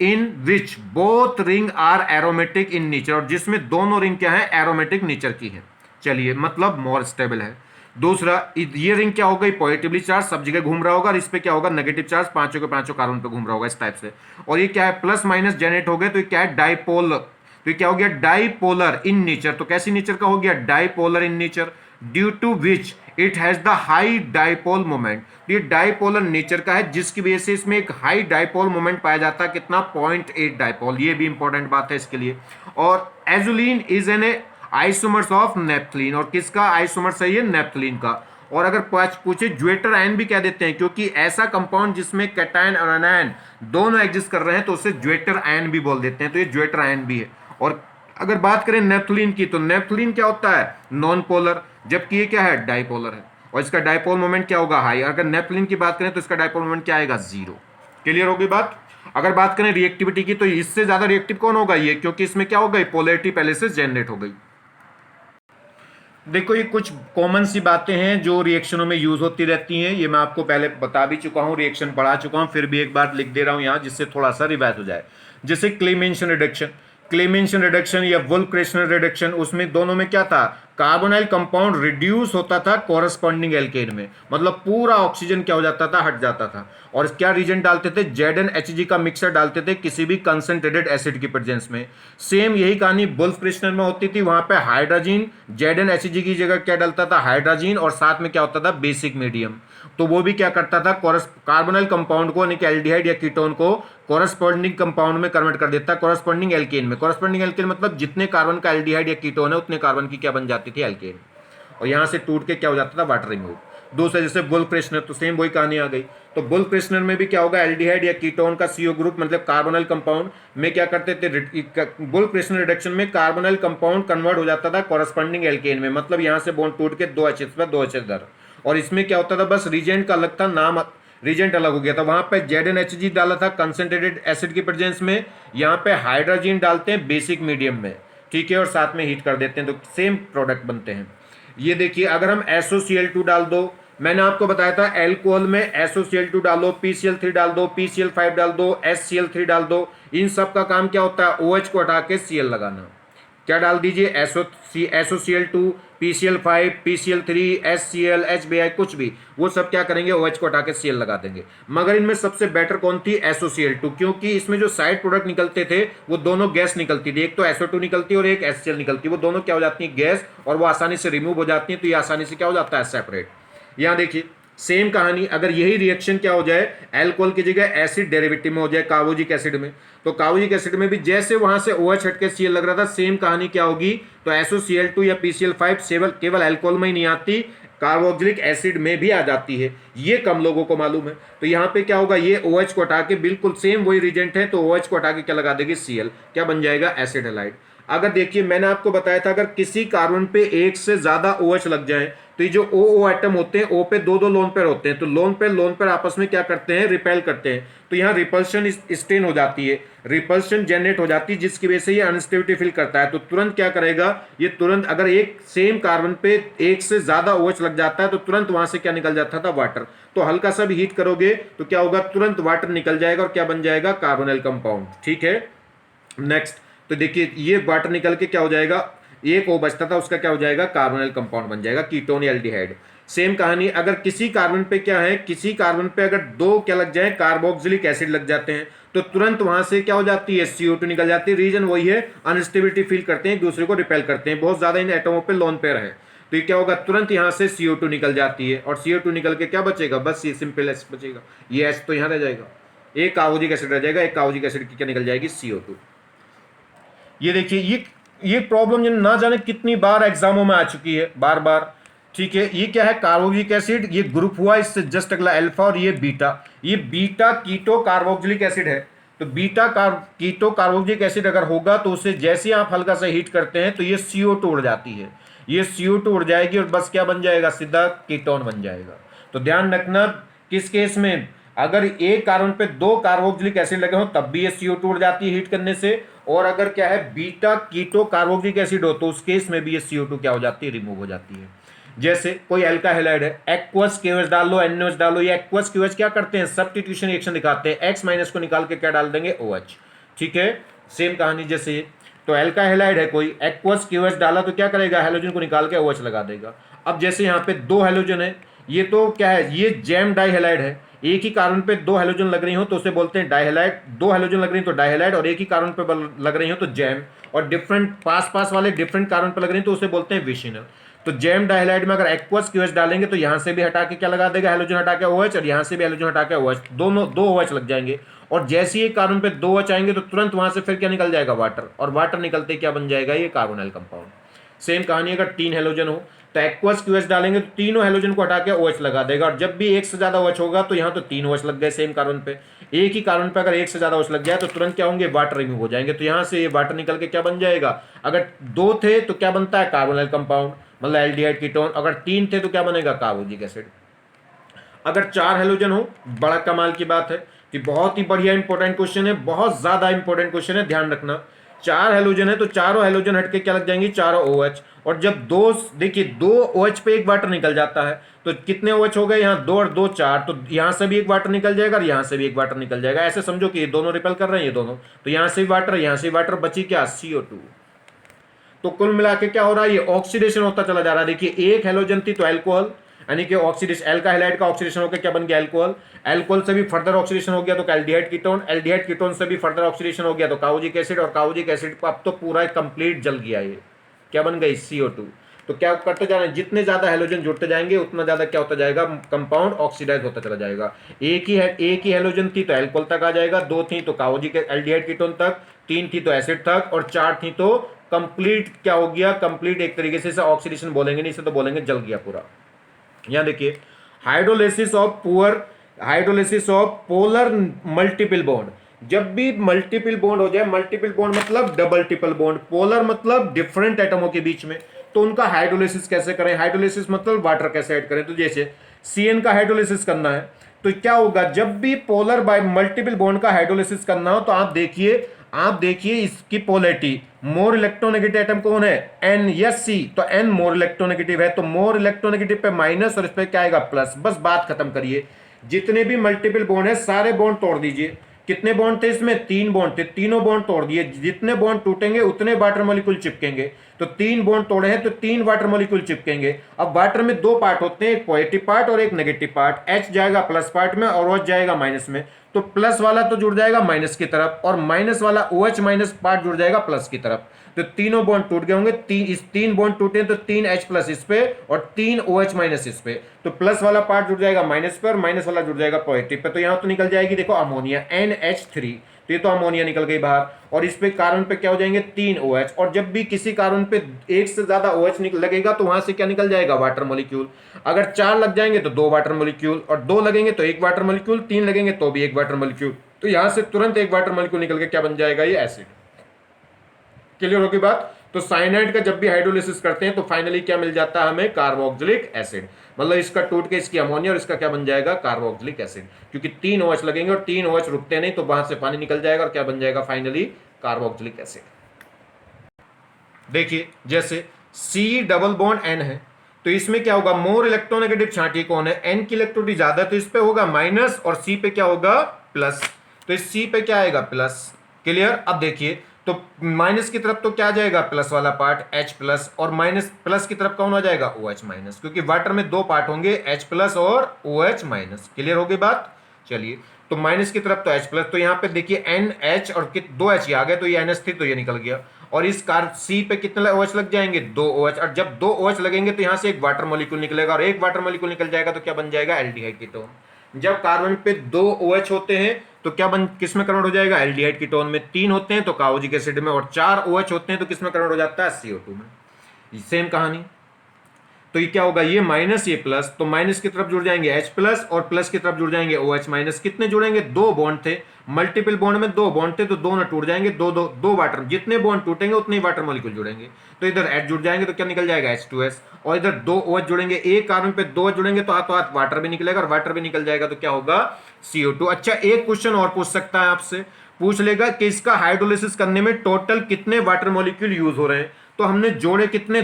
In which both ring are aromatic in nature, और जिसमें दोनों रिंग क्या है, एरोमेटिक नेचर की है। चलिए, मतलब मोर स्टेबल है। दूसरा, ये रिंग क्या होगा, पॉजिटिवली चार्ज सब जगह घूम रहा होगा, और इस पे क्या होगा, नेगेटिव चार्ज पांचों के पांचों कार्बन पे घूम रहा होगा इस टाइप से। और ये क्या है, प्लस माइनस जनरेट हो गए, तो ये क्या है, डाइपोलर। तो ये क्या हो गया, डाइपोलर इन नेचर। तो कैसी नेचर का हो गया, dipolar in nature, due to which it has the high dipole moment. ये डाइपोलर नेचर का है, जिसकी वजह से इसमें एक हाई डाइपोल मोमेंट पाया जाता है, कितना, 0.8 डाइपोल। ये भी इंपॉर्टेंट बात है इसके लिए। और azulene is an isomers of naphthalene, और किसका आइसोमर्स है ये, नेप्थलीन का। और अगर पूछे ज्वेटर आयन भी कह देते हैं, क्योंकि ऐसा कंपाउंड जिसमें कैटायन और एनायन दोनों एग्जिस्ट कर रहे हैं, तो उसे ज्वेटर आयन भी बोल देते हैं। तो ये ज्वेटर आयन भी है। और अगर बात करें नेप्थलीन की, तो नेप्थलीन क्या होता है, नॉन पोलर, जबकि ये क्या है, डाइपोलर है। और इसका डाइपोल मोमेंट क्या होगा, हाई। अगर नेप्थलीन की बात करें तो इसका डाइपोल मोमेंट क्या आएगा, 0। क्लियर होगी बात। अगर बात करें रिएक्टिविटी की, तो इससे ज्यादा रिएक्टिव कौन होगा, ये, क्योंकि इसमें क्या हो गई, पोलैरिटी पहले से जनरेट हो गई। देखो, ये कुछ कॉमन सी बातें हैं जो रिएक्शनों में यूज होती रहती हैं। ये मैं आपको पहले बता भी चुका हूं, रिएक्शन पढ़ा चुका हूं, फिर भी एक बार लिख दे रहा हूं यहां, जिससे थोड़ा सा रिवाइज हो जाए। जैसे क्लेमेंशन रिडक्शन, क्लेमेंशन रिडक्शन या वुल्फ-क्रेस्नर रिडक्शन, उसमें दोनों में क्या था, कार्बोनाइल कंपाउंड रिड्यूस होता था कोरस्पॉन्डिंग एल्केन में, मतलब पूरा ऑक्सीजन क्या हो जाता था, हट जाता था। और क्या रीजन डालते थे, ZnHg का मिक्सर डालते थे किसी भी कंसंट्रेटेड एसिड की प्रेजेंस में। सेम यही कहानी वुल्फ-क्रेस्नर में होती थी। वहां पे हाइड्रोजन, ZnHg की जगह क्या डालता था, हाइड्रोजन, और साथ में क्या होता था, बेसिक मीडियम। तो वो भी क्या करता था, कार्बोनाइल कंपाउंड को, यानी कि एल्डिहाइड या कीटोन को कोरस्पॉन्डिंग कंपाउंड में कन्वर्ट कर देता है, कोरस्पॉन्डिंग एल्केन में। कोरस्पॉन्डिंग एल्केन मतलब जितने कार्बन का एल्डिहाइड या कीटोन है, उतने कार्बन की क्या बन जाती थी, एल्केन। और यहां से टूट के क्या हो जाता था, वाटर रिमूव। दूसरा, जैसे वुल्फ-क्रेस्नर, तो सेम वही कहानी आ गई। तो वुल्फ-क्रेस्नर में भी क्या होगा, एल्डिहाइड या कीटोन का CO ग्रुप, मतलब कार्बोनाइल कंपाउंड में क्या करते थे, वुल्फ-क्रेस्नर रिडक्शन में कार्बोनाइल कंपाउंड कन्वर्ट हो जाता था कोरस्पॉन्डिंग एल्केन में, मतलब यहां से बॉन्ड टूट के 2 H पर 2 H इधर। और इसमें क्या होता था, बस रीजेंट का अलग था, नाम रीजेंट अलग हो गया था। वहां पे ZnHg डाला था कंसंट्रेटेड एसिड की प्रेजेंस में, यहाँ पे हाइड्रोजन डालते हैं बेसिक मीडियम में, ठीक है, और साथ में हीट कर देते हैं, तो सेम प्रोडक्ट बनते हैं। ये देखिए, अगर हम SOCl2 डाल दो, मैंने आपको बताया था एल्कोहल में SOCl2 डालो, PCl3 डाल दो, PCl5 डाल दो, HCl3 डाल दो, इन सब का काम क्या होता है, OH को हटा के Cl लगाना। क्या डाल दीजिए, SOCl2, PCl5, PCl3, HCl, HBI, कुछ भी, वो सब क्या करेंगे, OH को हटा के Cl लगा देंगे। मगर इनमें सबसे बेटर कौन थी, SOCl2, क्योंकि इसमें जो साइड प्रोडक्ट निकलते थे वो दोनों गैस निकलती थी, एक तो SO2 निकलती है और एक HCl निकलती है, वो दोनों क्या हो जाती है, गैस, और वो आसानी से रिमूव हो जाती है। तो ये आसानी से क्या हो जाता है, सेपरेट। यहाँ देखिए, सेम कहानी, अगर यही रिएक्शन क्या हो जाए, अल्कोहल की जगह एसिड डेरिवेटिव में हो जाए, कार्बोजिक एसिड में, तो कार्बोजिक एसिड में भी जैसे वहां से OH हट के Cl लग रहा था, सेम कहानी क्या होगी, तो SOCl2 या PCl5 केवल अल्कोहल में ही नहीं आती, कार्बोक्सिलिक एसिड में भी आ जाती है। ये कम लोगों को मालूम है। तो यहाँ पे क्या होगा, ये OH को हटा के, बिल्कुल सेम वही रिजेंट है, तो OH को हटा के क्या लगा देगी, Cl, क्या बन जाएगा, एसिड हैलाइड। अगर देखिए, मैंने आपको बताया था, अगर किसी कार्बन पे एक से ज्यादा OH लग जाए, तो ये जो O एटम होते हैं, O पे 2-2 लोन पेयर होते हैं, तो लोन पेयर आपस में क्या करते हैं, रिपेल करते हैं। तो यहाँ रिपल्शन स्टेन हो जाती है, रिपल्शन जनरेट हो जाती है, जिसकी वजह से ये अनस्टेबिलिटी फील करता है। तो तुरंत क्या करेगा, ये तुरंत, अगर एक सेम कार्बन पे एक से ज्यादा OH लग जाता है, तो तुरंत वहां से क्या निकल जाता था, वाटर। तो हल्का सा भी हीट करोगे तो क्या होगा, तुरंत वाटर निकल जाएगा, और क्या बन जाएगा, कार्बोनाइल कंपाउंड, ठीक है। नेक्स्ट, तो देखिए, ये वाटर निकल के क्या हो जाएगा, एक O बचता था, उसका क्या हो जाएगा, कार्बोनाइल कंपाउंड बन जाएगा, कीटोन या एल्डिहाइड। सेम कहानी, अगर किसी कार्बन पे क्या है, किसी कार्बन पे अगर 2 क्या लग जाए, कार्बोक्सिलिक एसिड लग जाते हैं, तो तुरंत वहां से क्या हो जाती है, CO2 निकल जाती है। रीजन वही है, अनस्टेबिलिटी फील करते हैं, एक दूसरे को रिपेल करते हैं, बहुत ज्यादा इन एटमों पे लोन पेयर है। तो ये क्या होगा, तुरंत यहां से CO2 निकल जाती है, और CO2 निकल के क्या बचेगा, बस ये सिंपल एस बचेगा, ये एस तो यहां रह जाएगा, एक कार्बोजिक एसिड रह जाएगा, एक कार्बोजिक एसिड की क्या निकल जाएगी, CO2। ये देखिए, ये ये प्रॉब्लम ना जाने कितनी बार एग्जामों में आ चुकी है, बार बार। ठीक है, ये क्या है, कार्बोक्सिलिक एसिड, ये ग्रुप हुआ इससे जस्ट अगला अल्फा, और ये बीटा, ये बीटा कीटो कार्बोक्सिलिक एसिड है। तो बीटा कीटो कार्बोक्सिलिक एसिड अगर होगा तो उसे जैसे ही आप हल्का सा हीट करते हैं तो ये CO2 उड़ जाती है, ये CO2 उड़ जाएगी और बस क्या बन जाएगा, सीधा कीटोन बन जाएगा। तो ध्यान रखना, किस केस में, अगर एक कार्बन पे दो कार्बोक्सिलिक एसिड लगे हो तब भी ये CO2 उड़ जाती है हीट करने से, और अगर क्या है बीटा कीटो कार्बोक्सिलिक एसिड हो तो उस केस में भी ये CO2 क्या हो जाती है, रिमूव हो जाती है। जैसे कोई अल्का हैलाइड है, एक्वस KOH डाल लो, NOH डालो, ये एक्वस KOH क्या करते हैं, सब्स्टिट्यूशन रिएक्शन दिखाते हैं, X माइनस को निकाल के क्या डाल देंगे, OH। ठीक है, सेम कहानी जैसे, तो अल्का हैलाइड है कोई, एक्वस KOH डाला तो क्या करेगा, हेलोजन को निकाल के OH लगा देगा। अब जैसे यहाँ पे दो हेलोजन है, ये तो क्या है, ये जैम डाई हैलाइड है, एक ही कार्बन पे दो हेलोजन लग रही हो तो उसे बोलते हैं डाइहैलाइड, दो हेलोजन लग रही हो तो डाइहैलाइड, और एक ही कार्बन पे लग रही हो तो जैम, और डिफरेंट पास पास वाले डिफरेंट कार्बन पे लग रही हो तो उसे बोलते हैं विशिनल। तो जैम डाइहैलाइड में अगर एक्वस KOH डालेंगे तो यहां से भी हटा के क्या लगा देगा, हेलोजन हटा के OH, और यहां से भी हेलोजन हटा के OH, दोनों दो OH लग जाएंगे, और जैसे ही कार्बन पे दो OH आएंगे तो तुरंत वहां से फिर क्या निकल जाएगा, वाटर, और वाटर निकलते क्या बन जाएगा, ये कार्बोनिल कंपाउंड। सेम कहानी अगर तीन हेलोजन हो तो एक्वस KOH डालेंगे तो तीनों हेलोजन को हटा के OH लगा देगा, और जब भी एक से ज्यादा OH होगा तो यहाँ तो तीन OH लग गए सेम कार्बन पे, एक ही कार्बन पे अगर एक से ज्यादा OH लग जाए तो तुरंत क्या होंगे, वाटर रिमूव हो जाएंगे, तो यहाँ से ये वाटर निकल के क्या बन जाएगा, अगर दो थे तो क्या बनता है, कार्बोनिल कंपाउंड, मतलब एल्डिहाइड कीटोन, अगर तीन थे तो क्या बनेगा, कार्बोक्सिलिक एसिड। अगर चार हेलोजन हो, बड़ा कमाल की बात है कि बहुत ही बढ़िया इंपॉर्टेंट क्वेश्चन है, बहुत ज्यादा इंपॉर्टेंट क्वेश्चन है, ध्यान रखना। चार हेलोजन है तो चारों हेलोजन हटके क्या लग जाएंगी, चारों OH, और जब दो, देखिए दो OH पे एक वाटर निकल जाता है तो कितने OH हो गए, यहाँ दो और दो चार, तो यहाँ से भी एक वाटर निकल जाएगा और यहाँ से भी एक वाटर निकल जाएगा, ऐसे समझो कि ये दोनों रिपेल कर रहे हैं, ये दोनों, तो यहाँ से भी वाटर, यहाँ से भी वाटर, बची क्या, CO2। तो कुल मिला के क्या हो रहा है, ये ऑक्सीडेशन होता चला जा रहा है। देखिए एक हेलोजन थी तो अल्कोहल, यानी कि ऑक्सीडेशन, एल्का हैलाइड का ऑक्सीडेशन होकर क्या बन गया, अल्कोहल, अल्कोहल से भी फर्दर ऑक्सीडेशन हो गया तो एल्डिहाइड कीटोन, एल्डिहाइड कीटोन से भी फर्दर ऑक्सीडेशन हो गया तो कार्बोक्सिलिक एसिड, और कार्बोक्सिलिक एसिड को अब तो पूरा कंप्लीट जल गया, ये क्या बन गई, CO2। तो क्या करते जा रहे हैं, जितने ज्यादा हेलोजन जुड़ते जाएंगे उतना ज्यादा क्या होता जाएगा, कंपाउंड ऑक्सीडाइज होता चला जाएगा। एक ही हेलोजन थी तो अल्कोहल तक आ जाएगा, दो थी तो कार्बोक्सिलिक एल्डिहाइड कीटोन तक, तीन थी तो एसिड तक, और चार थी तो कंप्लीट क्या हो गया, कंप्लीट एक तरीके से ऑक्सीडेशन बोलेंगे नहीं, इसे तो बोलेंगे जल गया पूरा। यहां देखिए, hydrolysis of polar multiple bond, जब भी मल्टीपल बॉन्ड हो जाए, मल्टीपल बॉन्ड मतलब डबल ट्रिपल बॉन्ड, पोलर मतलब डिफरेंट एटमों के बीच में, तो उनका हाइड्रोलिसिस कैसे करें, हाइड्रोलिसिस मतलब वाटर कैसे ऐड करें, तो जैसे CN का हाइड्रोलिसिस करना है तो क्या होगा, जब भी पोलर बाय मल्टीपल बॉन्ड का हाइड्रोलिसिस करना हो तो आप देखिए इसकी पोलैरिटी, मोर इलेक्ट्रोनेगेटिव एटम कौन है, NSC, तो N मोर इलेक्ट्रोनेगेटिव है तो मोर इलेक्ट्रोनेगेटिव पे माइनस और इस पे क्या आएगा, प्लस, बस बात खत्म करिए। जितने भी मल्टीपल बॉन्ड है सारे बॉन्ड तोड़ दीजिए, कितने बॉन्ड थे इसमें, तीन बॉन्ड थे, तीनों बॉन्ड तोड़ दिए, जितने बॉन्ड टूटेंगे उतने वाटर मॉलिक्यूल चिपकेंगे, तो तीन बॉन्ड तोड़े हैं तो तीन वाटर मॉलिक्यूल चिपकेंगे। अब वाटर में दो पार्ट होते हैं, एक पॉजिटिव पार्ट और एक नेगेटिव पार्ट, H जाएगा प्लस पार्ट में और OH जाएगा माइनस में, तो प्लस वाला तो जुड़ जाएगा माइनस की तरफ और माइनस वाला OH माइनस पार्ट जुड़ जाएगा प्लस की तरफ, तो तीनों बॉन्ड टूट गए होंगे, तीन बॉन्ड टूटे तो तीन H प्लस इस पे और तीन OH माइनस इस पे, तो प्लस वाला पार्ट जुड़ जाएगा माइनस पे और माइनस वाला जुड़ जाएगा पॉजिटिव पे, तो यहां तो निकल जाएगी देखो अमोनिया NH3, तो ये तो अमोनिया निकल गई बाहर, और इस पे कार्बन पे क्या हो जाएंगे, तीन OH, और जब भी किसी कार्बन पे एक से ज्यादा OH लगेगा तो वहां से क्या निकल जाएगा, वाटर मॉलिक्यूल। अगर चार लग जाएंगे तो दो वाटर मॉलिक्यूल, और दो लगेंगे तो एक वाटर मॉलिक्यूल, तीन लगेंगे तो भी एक वाटर मॉलिक्यूल, तो यहां से तुरंत एक वाटर मॉलिक्यूल निकल के क्या बन जाएगा, ये एसिड। क्लियर होगी बात। तो साइनाइड का जब भी हाइड्रोलिसिस करते हैं तो फाइनली क्या मिल जाता है हमें, कार्बोक्सिलिक एसिड, मतलब इसका टूट के इसकी अमोनिया और इसका क्या बन जाएगा, कार्बोक्सिलिक एसिड, क्योंकि तीन OH लगेंगे और तीन OH रुकते नहीं तो वहां से पानी निकल जाएगा और क्या बन जाएगा फाइनली, कार्बोक्सिलिक एसिड। देखिए जैसे C डबल बॉन्ड N है तो इसमें क्या होगा, मोर इलेक्ट्रोनेगेटिव छांटी कौन है, N की इलेक्ट्रोनिटी ज्यादा तो इस पे होगा माइनस और C पे क्या होगा, प्लस, तो इस C पे क्या आएगा, प्लस। क्लियर। अब देखिए तो माइनस की तरफ तो क्या आ जाएगा, प्लस वाला पार्ट H प्लस, और माइनस प्लस की तरफ कौन आ जाएगा, OH माइनस, क्योंकि वाटर में दो पार्ट होंगे H प्लस और OH माइनस। क्लियर होगी बात। चलिए तो माइनस की तरफ तो H प्लस, तो यहाँ पे देखिए NH और दो H आ गए तो ये NH थी तो ये निकल गया, और इस कार C पे कितने OH लग जाएंगे, दो OH, और जब दो OH लगेंगे तो यहाँ से एक वाटर मॉलिक्यूल निकलेगा और एक वाटर मॉलिक्यूल निकल जाएगा तो क्या बन जाएगा, एल्डिहाइड कीटोन। जब कार्बन पे 2 OH होते हैं तो क्या किस में कन्वर्ट हो जाएगा, एल्डिहाइड कीटोन में। 3 होते हैं तो कार्बोजिक एसिड में, और 4 OH होते हैं तो किस में कन्वर्ट हो जाता है, CO2 में। सेम कहानी। तो ये क्या होगा, ये माइनस ये प्लस, तो माइनस की तरफ जुड़ जाएंगे H प्लस और प्लस की तरफ जुड़ जाएंगे OH माइनस। कितने जुड़ेंगे, 2 बॉन्ड थे, मल्टीपल बॉन्ड में 2 बॉन्ड थे तो दोनों टूट जाएंगे, दो वाटर, जितने बॉन्ड टूटेंगे उतने ही वाटर मॉलिक्यूल जुड़ेंगे। तो इधर H जुड़ जाएंगे तो क्या निकल जाएगा, H2S, और इधर 2 OH जुड़ेंगे, एक कार्बन पे 2 जुड़ेंगे तो हाथों हाथ वाटर भी निकलेगा, और वाटर भी निकल जाएगा तो क्या होगा, CO2। अच्छा, एक क्वेश्चन और पूछ सकता है आपसे, पूछ लेगा कि इसका हाइड्रोलिसिस करने में टोटल कितने वाटर मॉलिक्यूल यूज हो रहे हैं। तो हमने जोड़े कितने,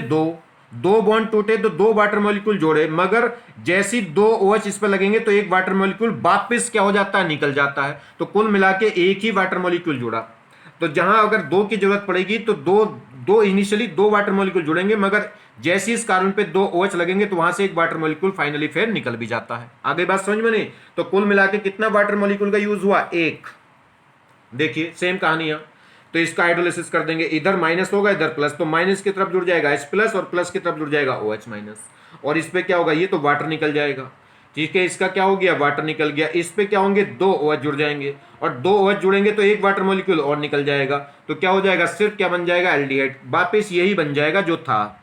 2 बॉन्ड टूटे तो 2 वाटर मॉलिक्यूल जोड़े, मगर जैसी 2 OH इस पर लगेंगे तो एक वाटर मॉलिक्यूल वापस क्या हो जाता है, निकल जाता है। तो कुल मिला के एक ही वाटर मॉलिक्यूल जुड़ा। तो जहां अगर 2 की जरूरत पड़ेगी तो दो इनिशियली 2 वाटर मॉलिक्यूल जुड़ेंगे, मगर जैसे इस कार्बन पे 2 OH लगेंगे तो वहां से एक वाटर मॉलिक्यूल फाइनली फिर निकल भी जाता है। आगे बात समझ में नहीं। तो कुल मिला के कितना वाटर मॉलिक्यूल का यूज हुआ, एक। देखिए सेम कहानी है। तो इसका हाइड्रोलिसिस कर देंगे, इधर माइनस होगा इधर प्लस, तो माइनस की तरफ जुड़ जाएगा H प्लस और प्लस की तरफ जुड़ जाएगा OH माइनस, और इस पे क्या होगा, ये तो वाटर निकल जाएगा। ठीक है, इसका क्या हो गया, वाटर निकल गया। इस पे क्या होंगे, 2 OH जुड़ जाएंगे, और 2 OH जुड़ेंगे तो एक वाटर मॉलिक्यूल और निकल जाएगा। तो क्या हो जाएगा, सिर्फ क्या बन जाएगा, एल्डिहाइड, वापिस यही बन जाएगा जो था।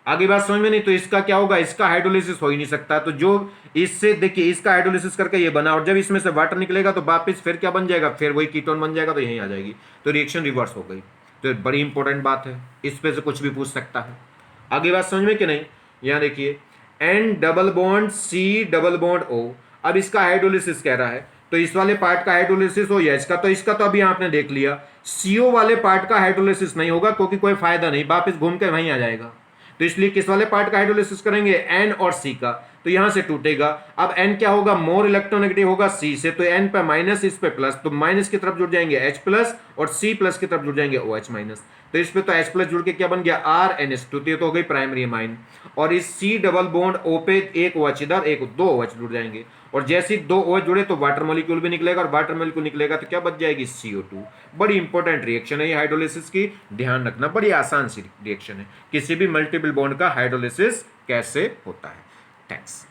आगे बात समझ में नहीं। तो इसका क्या होगा, इसका हाइड्रोलिसिस हो ही नहीं सकता। तो जो इससे देखिए, इसका हाइड्रोलिसिस करके ये बना, और जब इसमें से वाटर निकलेगा तो वापस फिर क्या बन जाएगा, फिर वही कीटोन बन जाएगा, तो यहीं आ जाएगी। तो रिएक्शन रिवर्स हो गई। तो बड़ी इंपॉर्टेंट बात है, इस पे से कुछ भी पूछ सकता है। आगे बात समझ में कि नहीं। यहाँ देखिए, N double bond C double bond O, अब इसका हाइड्रोलिसिस कह रहा है, तो इस वाले पार्ट का हाइड्रोलिसिस हो या इसका, तो इसका तो अभी आपने देख लिया। CO वाले पार्ट का हाइड्रोलिसिस नहीं होगा, क्योंकि कोई फायदा नहीं, वापस घूम के वहीं आ जाएगा। तो इसलिए किस वाले पार्ट का हाइड्रोलिसिस करेंगे, N और C का। तो यहां से टूटेगा। अब N क्या होगा, मोर इलेक्ट्रोनेगेटिव होगा C से, तो N पे माइनस, इस पे प्लस, तो माइनस की तरफ जुड़ जाएंगे H प्लस और C प्लस की तरफ जुड़ जाएंगे OH माइनस। तो इस पे तो H प्लस जुड़ के क्या बन गया, RNH2, तो ये तो हो गई प्राइमरी अमाइन। और इस C डबल बॉन्ड O पे एक OH इधर, एक 2 OH जुड़ जाएंगे, और जैसे ही 2 OH जुड़े तो वाटर मॉलिक्यूल भी निकलेगा, और वाटर मॉलिक्यूल निकलेगा तो क्या बच जाएगी, CO2। बड़ी इंपॉर्टेंट रिएक्शन है ये हाइड्रोलिसिस की, ध्यान रखना, बड़ी आसान सी रिएक्शन है। किसी भी मल्टीपल बॉन्ड का हाइड्रोलिसिस कैसे होता है। थैंक्स।